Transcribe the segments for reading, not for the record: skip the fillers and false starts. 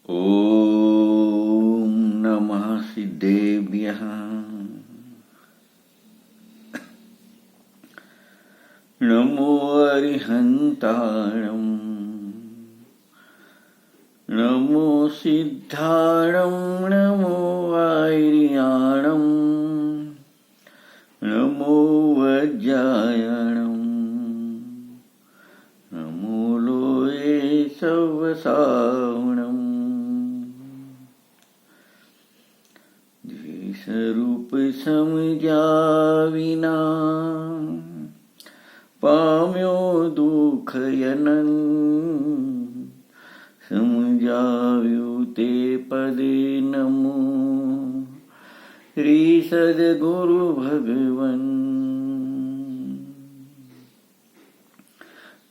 ॐ नमः सिद्धेभ्यः। नमो अरिहन्ताणं, नमो सिद्धाणं, नमो आर्याणं, नमो वज्रायणं, नमो लोये सवसावणम्। દ્વેષરૂપ સમજ્યા વિના પામ્યો દુઃખ અનંત, સમજાવ્યું તે પદે નમો શ્રી સદગુરુ ભગવન।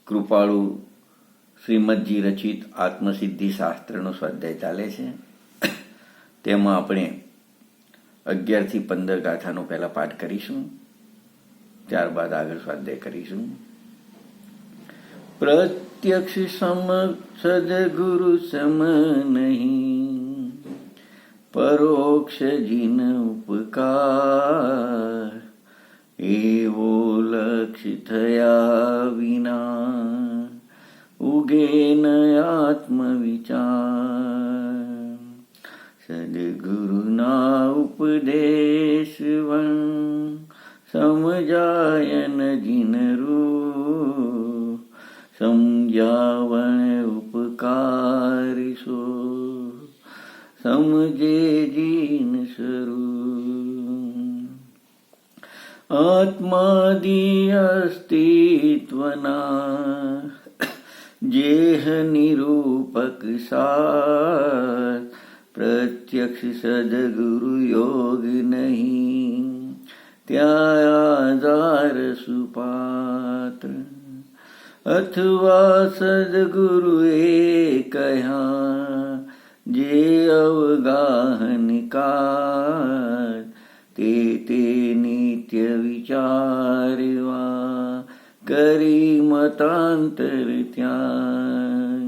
કૃપાળુ શ્રીમદજી રચિત આત્મસિદ્ધિ શાસ્ત્રનો સ્વાધ્યાય ચાલે છે। તેમાં આપણે 11 થી 15 ગાથાનો પહેલા પાઠ કરીશું, ત્યારબાદ આગળ સ્વાધ્યાય કરીશું। પ્રત્યક્ષ સમ સદગુરુ સમ નહીં, પરોક્ષ જીન ઉપકાર, એવો લક્ષ થયા વિના ઉગે ન આત્મવિચાર। સદગુરુના ઉપદેશ વન સમજાય ન જીનરૂ, સમજાવણ ઉપકારી સો સમજે જીન સ્વરૂપ। આત્માદિ અસ્તિત્વના જેહ નિરૂપક સાર, પ્રત્યક્ષ સદગુરુ યોગ નહીં ત્યાં આધાર સુપાત્ર। અથવા સદગુરુ એ કહ્યા જે અવગાહનકાર, તે નિત્ય વિચારવા કરી મતાંતર ત્યાં।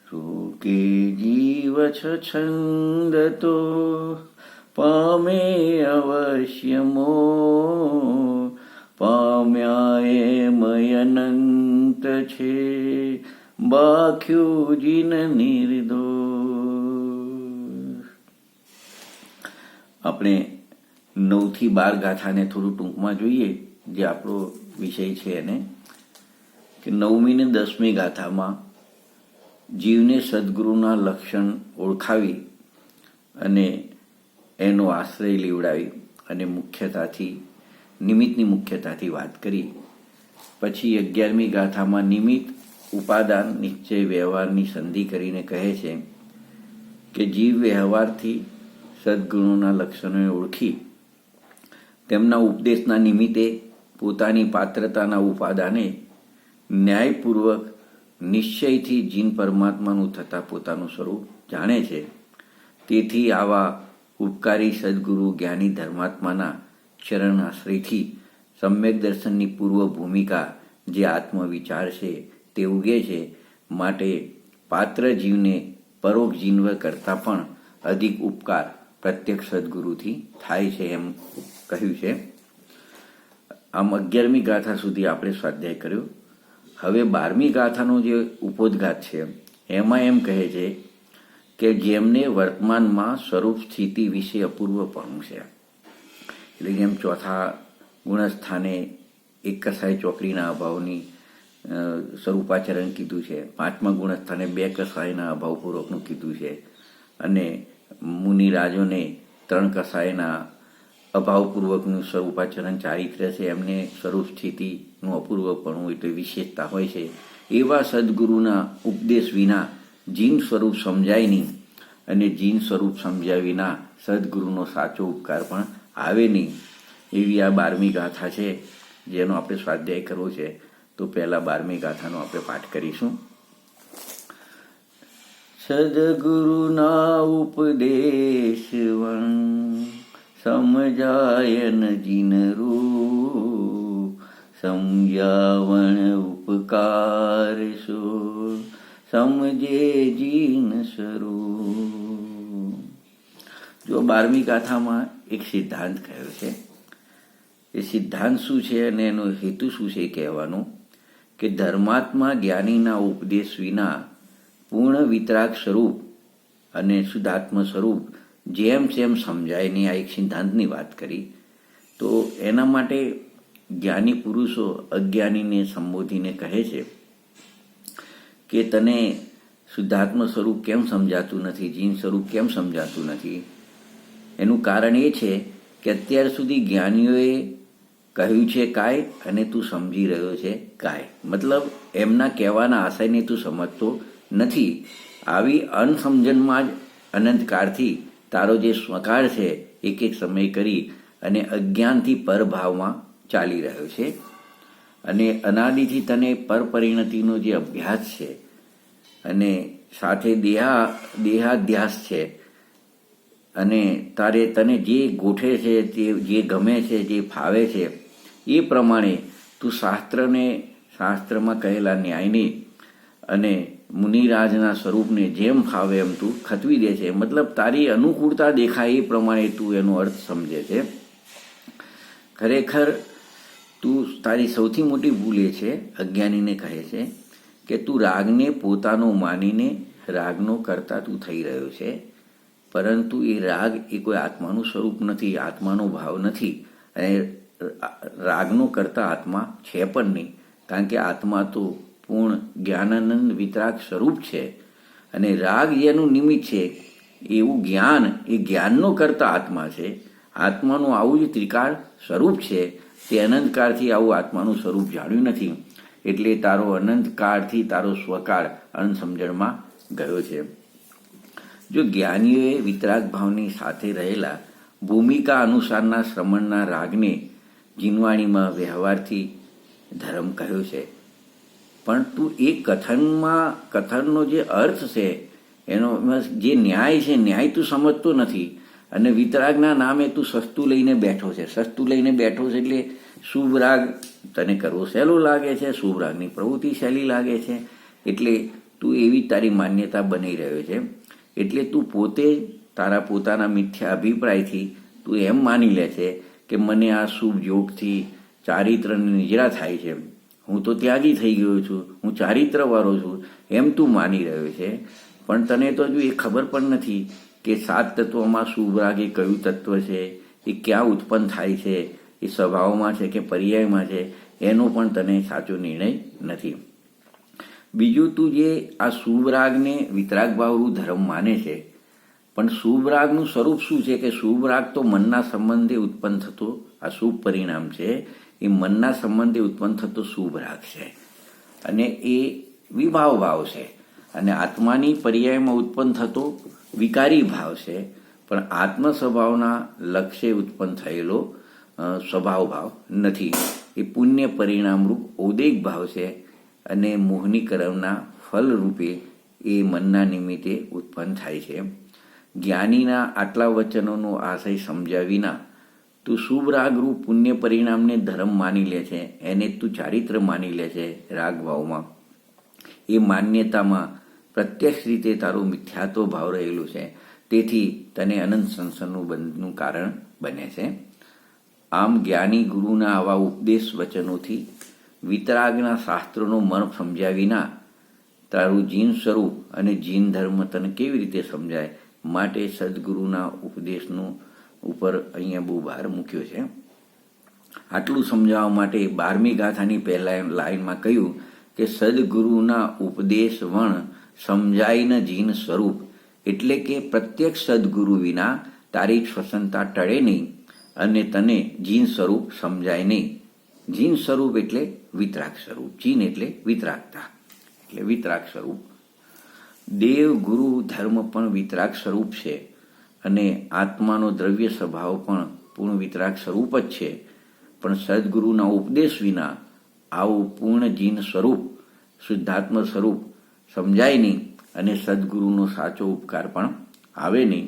રોકે જીવ છંદ તો પામે અવશ્ય મોહ, પામ્યા એમ અનંત છે બાખ્યું જીન નિર્દોષ। આપણે 9 થી 12 ગાથાને થોડું ટૂંકમાં જોઈએ, જે આપણો વિષય છે એને, કે 9મી ને 10મી ગાથામાં જીવને સદગુરુના લક્ષણ ઓળખાવી અને એનો આશ્રય લેવડાવી અને નિમિત્તની મુખ્યતાથી વાત કરી। પછી 11મી ગાથામાં નિમિત્ત, ઉપાદાન, નિશ્ચય, વ્યવહારની સંધિ કરીને કહે છે કે જીવ વ્યવહારથી સદગુરુના લક્ષણોને ઓળખી તેમના ઉપદેશના નિમિત્તે પોતાની પાત્રતાના ઉપાદાને ન્યાયપૂર્વક નિશ્ચયથી જીન પરમાત્માનું થતા પોતાનું સ્વરૂપ જાણે છે। તેથી આવા ઉપકારી સદગુરુ જ્ઞાની ધર્માત્માના ચરણ આશ્રયથી સમ્યક દર્શનની પૂર્વ ભૂમિકા જે આત્મવિચાર છે તે ઉગે છે। માટે પાત્ર જીવને પરોક્ષ જીન્વ કરતાં પણ અધિક ઉપકાર પ્રત્યક્ષ સદગુરુથી થાય છે એમ કહ્યું છે। આમ 11મી ગાથા સુધી આપણે સ્વાધ્યાય કર્યો। હવે 12મી ગાથાનો જે ઉપોદ્ઘાત છે એમાં એમ કહે છે કે જેમને વર્તમાનમાં સ્વરૂપ સ્થિતિ વિશે અપૂર્વપણું છે, એટલે જેમ ચોથા ગુણસ્થાને એક કસાય ચોકડીના અભાવની સ્વરૂપાચરણ કીધું છે, 5મા ગુણસ્થાને 2 કસાયના અભાવપૂર્વકનું કીધું છે, અને મુનિરાજોને 3 કસાયના અભાવપૂર્વકનું સ્વરૂપાચરણ ચારિત્ર્ય છે, એમને સ્વરૂપ સ્થિતિનું અપૂર્વપણું એટલે વિશેષતા હોય છે। એવા સદગુરુના ઉપદેશ વિના જીન સ્વરૂપ સમજાય નહીં, અને જીન સ્વરૂપ સમજ્યા વિના સદગુરુનો સાચો ઉપકાર પણ આવે નહીં। એવી આ 12મી ગાથા છે જેનો આપણે સ્વાધ્યાય કરવો છે। તો પહેલા 12મી ગાથાનો આપણે પાઠ કરીશું। સદગુરુના ઉપદેશ વન સમજાય ન જીનરૂ, સમજાવણ ઉપકાર સો સમજે જીન સ્વરૂપ. જો 12મી ગાથામાં એક સિદ્ધાંત કહેયો છે. એ સિદ્ધાંત શું છે અને એનો હેતુ શું છે કહેવાનો કે ધર્માત્મા જ્ઞાનીના ઉપદેશ વિના પૂર્ણ વિતરાગ સ્વરૂપ અને શુદ્ધાત્મ સ્વરૂપ જેમ તેમ સમજાય નહીં. આ એક સિદ્ધાંતની વાત કરી. તો એના માટે જ્ઞાની પુરુષો અજ્ઞાનીને સંબોધીને કહે છે કે તને શુદ્ધાત્મ સ્વરૂપ કેમ સમજાતું નથી, જીન સ્વરૂપ કેમ સમજાતું નથી? એનું કારણ એ છે કે અત્યાર સુધી જ્ઞાનીઓએ કહ્યું છે કાંઈ અને તું સમજી રહ્યો છે કાંઈ. મતલબ એમના કહેવાના આશયને તું સમજતો નથી. આવી અનસમજણમાં જ અનંતકાળથી તારો જે સ્વકાર છે એક એક સમય કરી અને અજ્ઞાનથી પરભાવમાં ચાલી રહ્યો છે. અને અનાદિથી તને પરપરિણતિનો જે અભ્યાસ છે અને સાથે દેહાધ્યાસ છે અને તને જે ગોઠે છે, જે ગમે છે, જે ફાવે છે એ પ્રમાણે તું શાસ્ત્રમાં કહેલા ન્યાયને અને મુનિરાજના સ્વરૂપને જેમ ફાવે એમ તું ખતવી દે છે. મતલબ તારી અનુકૂળતા દેખાય એ પ્રમાણે તું એનો અર્થ સમજે છે. ખરેખર તારી સૌથી મોટી ભૂલ એ છે, અજ્ઞાનીને કહે છે કે તું રાગને પોતાનો માનીને રાગનો કરતા તું થઈ રહ્યો છે. પરંતુ એ રાગ એ કોઈ આત્માનું સ્વરૂપ નથી, આત્માનો ભાવ નથી અને રાગનો કરતા આત્મા છે પણ નહીં. કારણ કે આત્મા તો પૂર્ણ જ્ઞાનાનંદ વિતરાગ સ્વરૂપ છે અને રાગ જેનું નિમિત્ત છે એવું જ્ઞાન એ જ્ઞાનનો કરતા આત્મા છે. આત્માનું આવું જ ત્રિકાળ સ્વરૂપ છે. તે અનંતકાળથી આવું આત્માનું સ્વરૂપ જાણ્યું નથી એટલે તારો અનંતકાળથી તારો સ્વકાળ અણસમજણમાં ગયો છે. જો જ્ઞાનીઓએ વિતરાગ ભાવની સાથે રહેલા ભૂમિકા અનુસારના શ્રમણના રાગને જીનવાણીમાં વ્યવહારથી ધર્મ કહ્યો છે, પણ તું એ કથનનો જે અર્થ છે એનો જે ન્યાય છે, ન્યાય તું સમજતો નથી અને વિતરાગના નામે તું સસ્તું લઈને બેઠો છે. સસ્તું લઈને બેઠો છે એટલે શુભ રાગ તને કરવો સહેલો લાગે છે, શુભ રાગની પ્રવૃત્તિ સહેલી લાગે છે એટલે તું એવી તારી માન્યતા બની રહ્યો છે. એટલે તું પોતે તારા પોતાના મિથ્યા અભિપ્રાયથી તું એમ માની લે છે કે મને આ શુભ યોગથી ચારિત્રની નિજરા થાય છે, હું તો ત્યાગી થઈ ગયો છું, હું ચારિત્રવાળો છું એમ તું માની રહ્યો છે. પણ તને તો હજુ એ ખબર પણ નથી કે 7 તત્વોમાં શુભ રાગ એ કયું તત્વ છે, એ ક્યાં ઉત્પન્ન થાય છે, એ સ્વભાવમાં છે કે પર્યાયમાં છે, એનો પણ તને સાચો નિર્ણય નથી. બીજું, તું જે આ શુભ રાગને વિતરાગ ભાવરૂપ ધર્મ માને છે, પણ શુભ રાગનું સ્વરૂપ શું છે કે શુભ રાગ તો મનના સંબંધે ઉત્પન્ન થતો આ શુભ પરિણામ છે. એ મનના સંબંધે ઉત્પન્ન થતો શુભ રાગ છે અને એ વિભાવ ભાવ છે અને આત્માની પર્યાયમાં ઉત્પન્ન થતો વિકારી ભાવ છે. પણ આત્મ સ્વભાવના લક્ષ્ય ઉત્પન્ન થયેલો સ્વભાવ ભાવ નથી. એ પુણ્ય પરિણામરૂપ ઔદિક ભાવ છે અને મોહનીકરણના ફલ રૂપે એ મનના નિમિત્તે ઉત્પન્ન થાય છે. જ્ઞાનીના આટલા વચનોનો આશય સમજ્યા વિના તું શુભ રાગરૂપ પુણ્ય પરિણામને ધર્મ માની લે છે, એને તું ચારિત્ર માની લે છે રાગભાવમાં. એ માન્યતામાં પ્રત્યક્ષ રીતે તારો મિથ્યાત્વ ભાવ રહેલો છે. તેથી તને અનંત સંસારનું બંધનું કારણ બને છે. આમ જ્ઞાની ગુરુના આવા ઉપદેશ વચનોથી વિતરાગના શાસ્ત્રોનો મર્મ સમજ્યા વિના તારું જીન સ્વરૂપ અને જીન ધર્મ તને કેવી રીતે સમજાય? માટે સદગુરુના ઉપદેશનું ઉપર અહીંયા બહુ ભાર મૂક્યો છે. આટલું સમજાવવા માટે 12મી ગાથાની પહેલા લાઈનમાં કહ્યું કે સદગુરુના ઉપદેશ વણ સમજાય ન જીન સ્વરૂપ, એટલે કે પ્રત્યક્ષ સદગુરુ વિના તારી શ્વસનતા ટળે નહીં અને તને જીન સ્વરૂપ સમજાય નહીં. જીન સ્વરૂપ એટલે વિતરાગ સ્વરૂપ, જીન એટલે વિતરાગતા, એટલે વિતરાગ સ્વરૂપ. દેવ ગુરુ ધર્મ પણ વિતરાગ સ્વરૂપ છે અને આત્માનો દ્રવ્ય સ્વભાવ પણ પૂર્ણ વિતરાગ સ્વરૂપ જ છે. પણ સદગુરુના ઉપદેશ વિના આવું પૂર્ણ જીન સ્વરૂપ, શુદ્ધાત્મ સ્વરૂપ સમજાય નહીં અને સદગુરુનો સાચો ઉપકાર પણ આવે નહીં.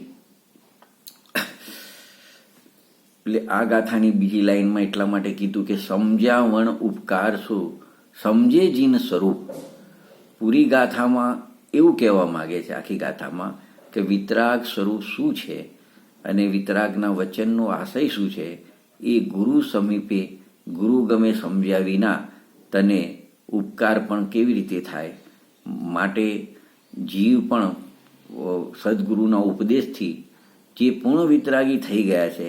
એટલે આ ગાથાની બીજી લાઈનમાં એટલા માટે કીધું કે સમજ્યા વણ ઉપકાર શું, સમજે જીન સ્વરૂપ. પૂરી ગાથામાં એવું કહેવા માગે છે આખી ગાથામાં કે વિતરાગ સ્વરૂપ શું છે અને વિતરાગના વચનનો આશય શું છે એ ગુરુ સમીપે ગુરુ ગમે સમજ્યા વિના તને ઉપકાર પણ કેવી રીતે થાય. માટે જીવ પણ સદગુરુના ઉપદેશથી જે પૂર્ણ વિતરાગી થઈ ગયા છે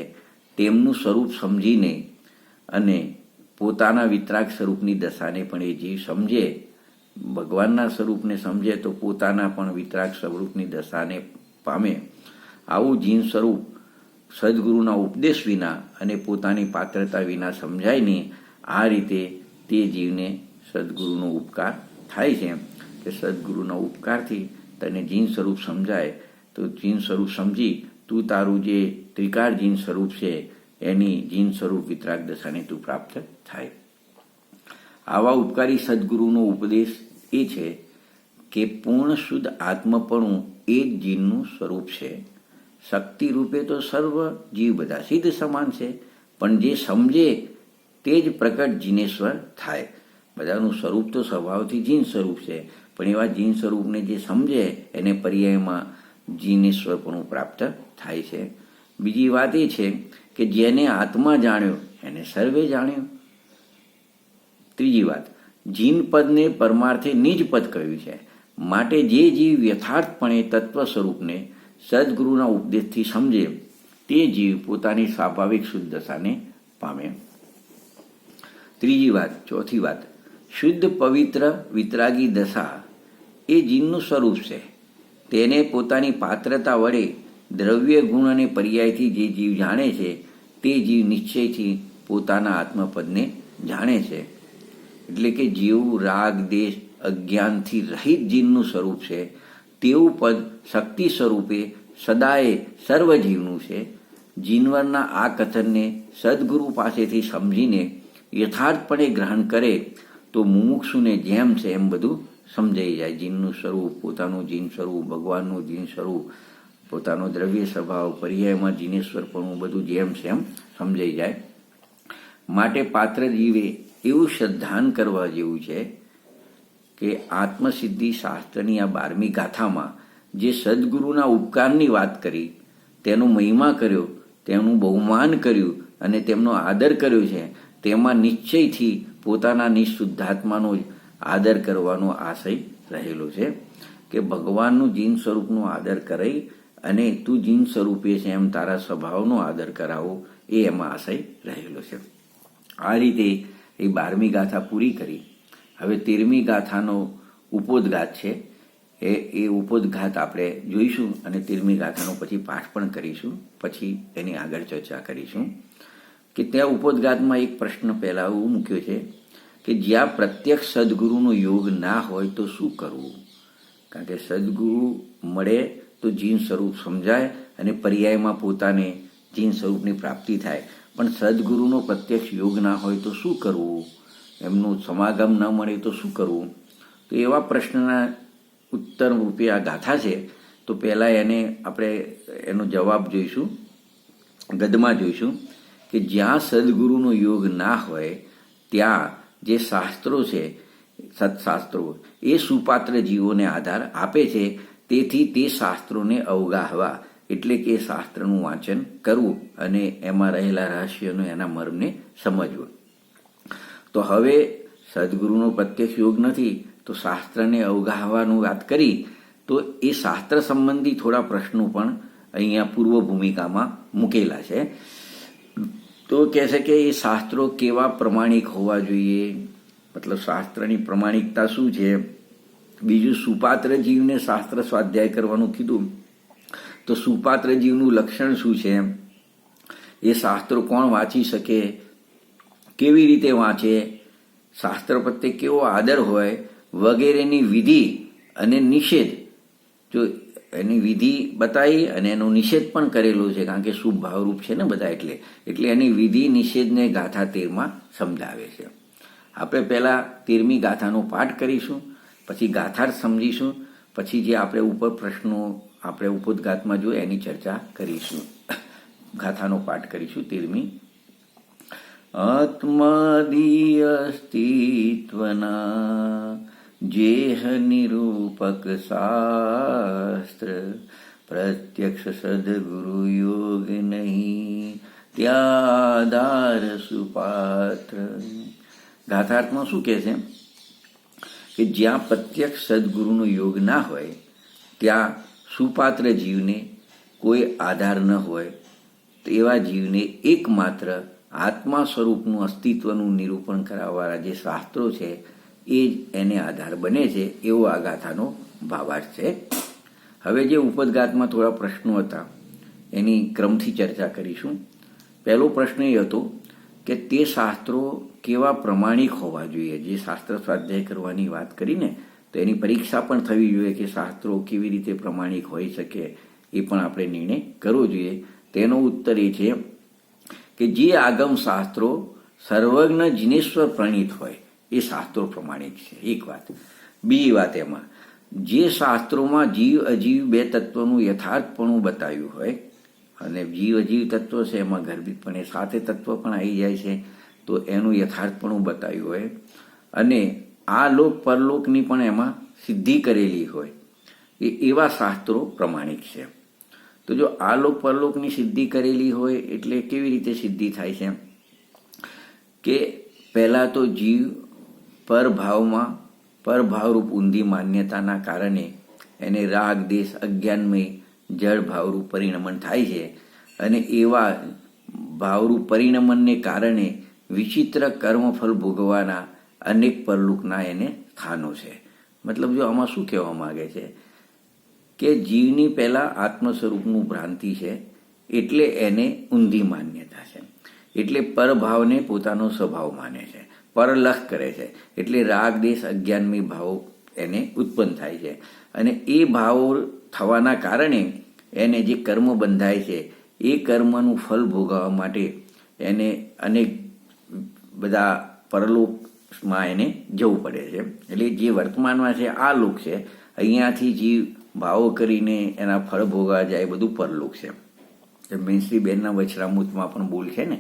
તેમનું સ્વરૂપ સમજીને અને પોતાના વિતરાગ સ્વરૂપની દશાને પણ એ જીવ સમજે, ભગવાનના સ્વરૂપને સમજે તો પોતાના પણ વિતરાગ સ્વરૂપની દશાને પામે. આવું જીન સ્વરૂપ સદગુરુના ઉપદેશ વિના અને પોતાની પાત્રતા વિના સમજાય નહીં. આ રીતે તે જીવને સદગુરુનો ઉપકાર થાય છે કે સદગુરુના ઉપકારથી તને જીન સ્વરૂપ સમજાય તો જીન સ્વરૂપ સમજી તું તારું જે ત્રિકાર જીન સ્વરૂપ છે એની જીન સ્વરૂપ વિતરાગ દશાને તું પ્રાપ્ત થાય. આવા ઉપકારી સદગુરુનો ઉપદેશ એ છે કે પૂર્ણ શુદ્ધ આત્મપણું એ જ જીનનું સ્વરૂપ છે. શક્તિ રૂપે તો સર્વ જીવ બધા સિદ્ધ સમાન છે, પણ જે સમજે તે જ પ્રકટ જીનેશ્વર થાય. બધાનું સ્વરૂપ તો સ્વભાવથી જીન સ્વરૂપ છે, પણ એવા જીન સ્વરૂપને જે સમજે એને પર્યાયમાં જીનેશ્વરપણું પ્રાપ્ત થાય છે. બીજી વાત એ છે કે જેને આત્મા જાણ્યો એને સર્વે જાણ્યો. ત્રીજી વાત, જીન પદને પરમાર્થે નિજ પદ કહ્યું છે. માટે જે જીવ યથાર્થપણે તત્વ સ્વરૂપને સદગુરુના ઉપદેશથી સમજે તે જીવ પોતાની સ્વાભાવિક શુદ્ધ દશાને પામે. ત્રીજી વાત, ચોથી વાત, શુદ્ધ પવિત્ર વિતરાગી દશા એ જીનનું સ્વરૂપ છે. તેને પોતાની પાત્રતા વડે દ્રવ્ય ગુણ અને પર્યાયથી જે જીવ જાણે છે તે જીવ નિશ્ચયથી પોતાના આત્મપદને જાણે છે. એટલે કે જેવું રાગ દેશ અજ્ઞાનથી રહિત જીનનું સ્વરૂપ છે તેવું પદ શક્તિ સ્વરૂપે સદાય સર્વજીવનું છે. જીનવરના આ કથનને સદગુરુ પાસેથી સમજીને યથાર્થપણે ગ્રહણ કરે તો મુમુક્ષુને જેમ છે એમ બધું સમજાઈ જાય. જીનનું સ્વરૂપ, પોતાનું જીન સ્વરૂપ, ભગવાનનું જીન સ્વરૂપ, પોતાનો દ્રવ્ય સ્વભાવ, પર્યાયમાં જીનેશ્વરપણું બધું જેમ છે એમ સમજાઈ જાય. માટે પાત્ર જીવે એવું શ્રદ્ધાન કરવા જેવું છે કે આત્મસિદ્ધિ શાસ્ત્રની આ 12મી ગાથામાં જે સદગુરુના ઉપકારની વાત કરી, તેનો મહિમા કર્યો, તેનું બહુમાન કર્યું અને તેમનો આદર કર્યો છે, તેમાં નિશ્ચયથી પોતાના નિશુદ્ધાત્માનો જ આદર કરવાનો આશય રહેલો છે કે ભગવાનનું જીન સ્વરૂપનો આદર કરાઈ અને તું જીન સ્વરૂપે છે એમ તારા સ્વભાવનો આદર કરાવો, એ એમાં આશય રહેલો છે. આ રીતે એ 12મી ગાથા પૂરી કરી. હવે 13મી ગાથાનો ઉપોદઘાત છે. એ ઉપોદઘાત આપણે જોઈશું અને 13મી ગાથાનો પછી પાઠ પણ કરીશું, પછી એની આગળ ચર્ચા કરીશું. કે ત્યાં ઉપોદઘાતમાં એક પ્રશ્ન પહેલા એવું મૂક્યો છે કે જ્યાં પ્રત્યક્ષ સદગુરુનો યોગ ના હોય તો શું કરવું. કારણ કે સદગુરુ મળે તો જીન સ્વરૂપ સમજાય અને પર્યાયમાં પોતાને જીન સ્વરૂપની પ્રાપ્તિ થાય, પણ સદગુરુનો પ્રત્યક્ષ યોગ ના હોય તો શું કરવું, એમનું સમાગમ ન મળે તો શું કરવું. તો એવા પ્રશ્નના ઉત્તર રૂપે આ ગાથા છે. તો પહેલાં એને આપણે એનો જવાબ જોઈશું, ગદમાં જોઈશું કે જ્યાં સદગુરુનો યોગ ના હોય ત્યાં જે શાસ્ત્રો છે, સત્શાસ્ત્રો, એ સુપાત્ર જીવોને આધાર આપે છે. તેથી તે શાસ્ત્રોને અવગાહવા એટલે કે શાસ્ત્રનું વાંચન કરવું અને એમાં રહેલા રહસ્યોનો એના મર્મને સમજવું. તો હવે સદગુરુનો પ્રત્યક્ષ યોગ નથી તો શાસ્ત્રને અવગાહવાનું વાત કરી, તો એ શાસ્ત્ર સંબંધી થોડા પ્રશ્નો પણ અહીંયા પૂર્વ ભૂમિકામાં મૂકેલા છે. તો કહે છે કે એ શાસ્ત્રો કેવા પ્રમાણિક હોવા જોઈએ, મતલબ શાસ્ત્રની પ્રમાણિકતા શું છે. બીજું, સુપાત્ર જીવને શાસ્ત્ર સ્વાધ્યાય કરવાનું કીધું, તો સુપાત્ર જીવનું લક્ષણ શું છે, એ શાસ્ત્રો કોણ વાંચી શકે, કેવી રીતે વાંચે, શાસ્ત્ર પ્રત્યે કેવો આદર હોય વગેરેની વિધિ અને નિષેધ. જો એની વિધિ બતાવી અને એનો નિષેધ પણ કરેલો છે, કારણ કે શુભ ભાવરૂપ છે ને બધા, એટલે એની વિધિ નિષેધને ગાથા 13માં સમજાવે છે. આપણે પહેલાં 13મી ગાથાનો પાઠ કરીશું, પછી ગાથાર્થ સમજીશું, પછી જે આપણે ઉપર પ્રશ્નો આપણે ઉપોદઘાતમાં જોઈએ એની ચર્ચા કરીશું. ગાથાનો પાઠ કરીશું 13મી. આત્માદિ અસ્તિત્વના જેહ નિરૂપક શાસ્ત્ર, પ્રત્યક્ષ સદગુરુ યોગ નહીં, ત્યાદાર સુપાત્ર. ગાથાર્થમાં શું કહે છે કે જ્યાં પ્રત્યક્ષ સદગુરુનો યોગ ના હોય ત્યાં સુપાત્ર જીવને કોઈ આધાર ન હોય, તેવા જીવને એકમાત્ર આત્મા સ્વરૂપનું અસ્તિત્વનું નિરૂપણ કરાવવાળા જે શાસ્ત્રો છે એ જ એને આધાર બને છે, એવો આ ગાથાનો ભાવાર્થ છે. હવે જે ઉપદગાથમાં થોડા પ્રશ્નો હતા એની ક્રમથી ચર્ચા કરીશું. પહેલો પ્રશ્ન એ હતો કે તે શાસ્ત્રો કેવા પ્રમાણિક હોવા જોઈએ. જે શાસ્ત્ર સ્વાધ્યાય કરવાની વાત કરીને તો એની પરીક્ષા પણ થવી જોઈએ કે શાસ્ત્રો કેવી રીતે પ્રમાણિક હોઈ શકે, એ પણ આપણે નિર્ણય કરવો જોઈએ. તેનો ઉત્તર એ છે કે જે આગમ શાસ્ત્રો સર્વજ્ઞ જિનેશ્વર પ્રણીત હોય એ શાસ્ત્રો પ્રમાણિક છે, એક વાત. બીજી વાત, એમાં જે શાસ્ત્રોમાં જીવ અજીવ બે તત્વનું યથાર્થપણું બતાવ્યું હોય, અને જીવ અજીવ તત્વ છે એમાં ગર્ભિતપણે સાથે તત્વ પણ આવી જાય છે, તો એનું યથાર્થપણું બતાવ્યું હોય, અને આ લોક પરલોકની પણ એમાં સિદ્ધિ કરેલી હોય, એવા શાસ્ત્રો પ્રમાણિક છે. તો જો આ લોક પરલોકની સિદ્ધિ કરેલી હોય એટલે કેવી રીતે સિદ્ધિ થાય છે કે પહેલાં તો જીવ પરભાવરૂપ ઊંધી માન્યતાના કારણે એને રાગ દેશ અજ્ઞાનમય જળ ભાવરૂપ પરિણમન થાય છે, અને એવા ભાવરૂપ પરિણમનને કારણે વિચિત્ર કર્મફળ ભોગવાના અનેક પરલોકના એને સ્થાનો છે. મતલબ જો આમાં શું કહેવા માગે છે કે જીવની પહેલાં આત્મ સ્વરૂપનું ભ્રાંતિ છે એટલે એને ઊંધી માન્યતા છે, એટલે પરભાવને પોતાનો સ્વભાવ માને છે, પરલખ કરે છે, એટલે રાગ દેશ અજ્ઞાનમય ભાવો એને ઉત્પન્ન થાય છે, અને એ ભાવો થવાના કારણે એને જે કર્મ બંધાય છે એ કર્મનું ફળ ભોગવવા માટે એને અનેક બધા પરલોકમાં એને જવું પડે છે. એટલે જે વર્તમાનમાં છે આ લોક છે, અહીંયાથી જીવ ભાવો કરીને એના ફળ ભોગવા જાય, બધું પરલોક છે. મેન્શ્રીબેનના વચરામૃતમાં પણ બોલ છે ને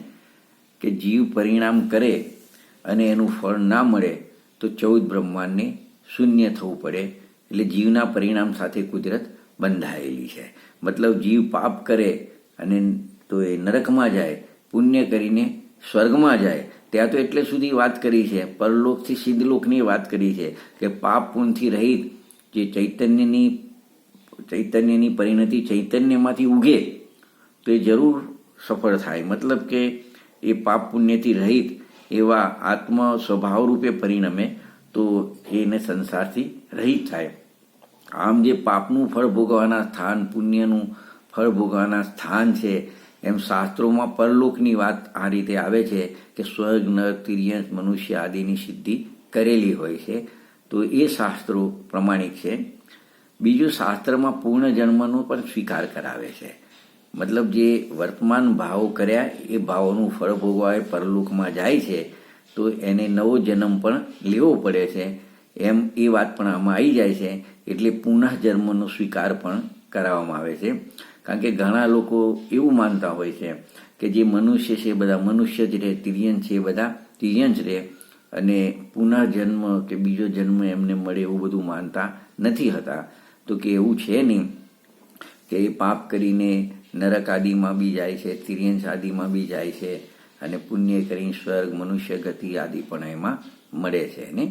કે જીવ પરિણામ કરે અને એનું ફળ ના મળે તો 14 બ્રહ્માંડને શૂન્ય થવું પડે. એટલે જીવના પરિણામ સાથે કુદરત બંધાયેલી છે. મતલબ જીવ પાપ કરે અને તો એ નરકમાં જાય, પુણ્ય કરીને સ્વર્ગમાં જાય. ત્યાં તો એટલે સુધી વાત કરી છે, પરલોકથી સિદ્ધલોકની વાત કરી છે કે પાપ પુણ્યથી રહિત જે ચૈતન્યની પરિણતિ ચૈતન્યમાંથી ઉગે તો એ જરૂર સફળ થાય. મતલબ કે એ પાપ પુણ્યથી રહિત એવા આત્મ સ્વભાવરૂપે પરિણમે તો એને સંસારથી રહિત થાય. આમ જે પાપનું ફળ ભોગવાના સ્થાન, પુણ્યનું ફળ ભોગવાના સ્થાન છે, એમ શાસ્ત્રોમાં પરલોકની વાત આ રીતે આવે છે કે સ્વર્ગ, નરક, તિર્યંશ, મનુષ્ય આદિની સિદ્ધિ કરેલી હોય છે, તો એ શાસ્ત્રો પ્રમાણિક છે. બીજું, શાસ્ત્રમાં પૂર્ણ જન્મનો પણ સ્વીકાર કરાવે છે. મતલબ જે વર્તમાન ભાવો કર્યા એ ભાવોનું ફળ ભોગવા પરલોકમાં જાય છે તો એને નવો જન્મ પણ લેવો પડે છે, એમ એ વાત પણ આમાં આવી જાય છે. એટલે પુનઃજન્મનો સ્વીકાર પણ કરાવવામાં આવે છે. કારણ કે ઘણા લોકો એવું માનતા હોય છે કે જે મનુષ્ય છે એ બધા મનુષ્ય જ રહે, તિર્યંશ છે એ બધા તિર્યંશ રહે, અને પુનઃજન્મ કે બીજો જન્મ એમને મળે એવું બધું માનતા નથી હતા. તો કે એવું છે નહીં, કે એ પાપ કરીને નરક આદિમાં બી જાય છે, તિર્યંશ આદિમાં બી જાય છે, અને પુણ્ય કરીને સ્વર્ગ, મનુષ્ય ગતિ આદિ પણ એમાં મળે છે. ને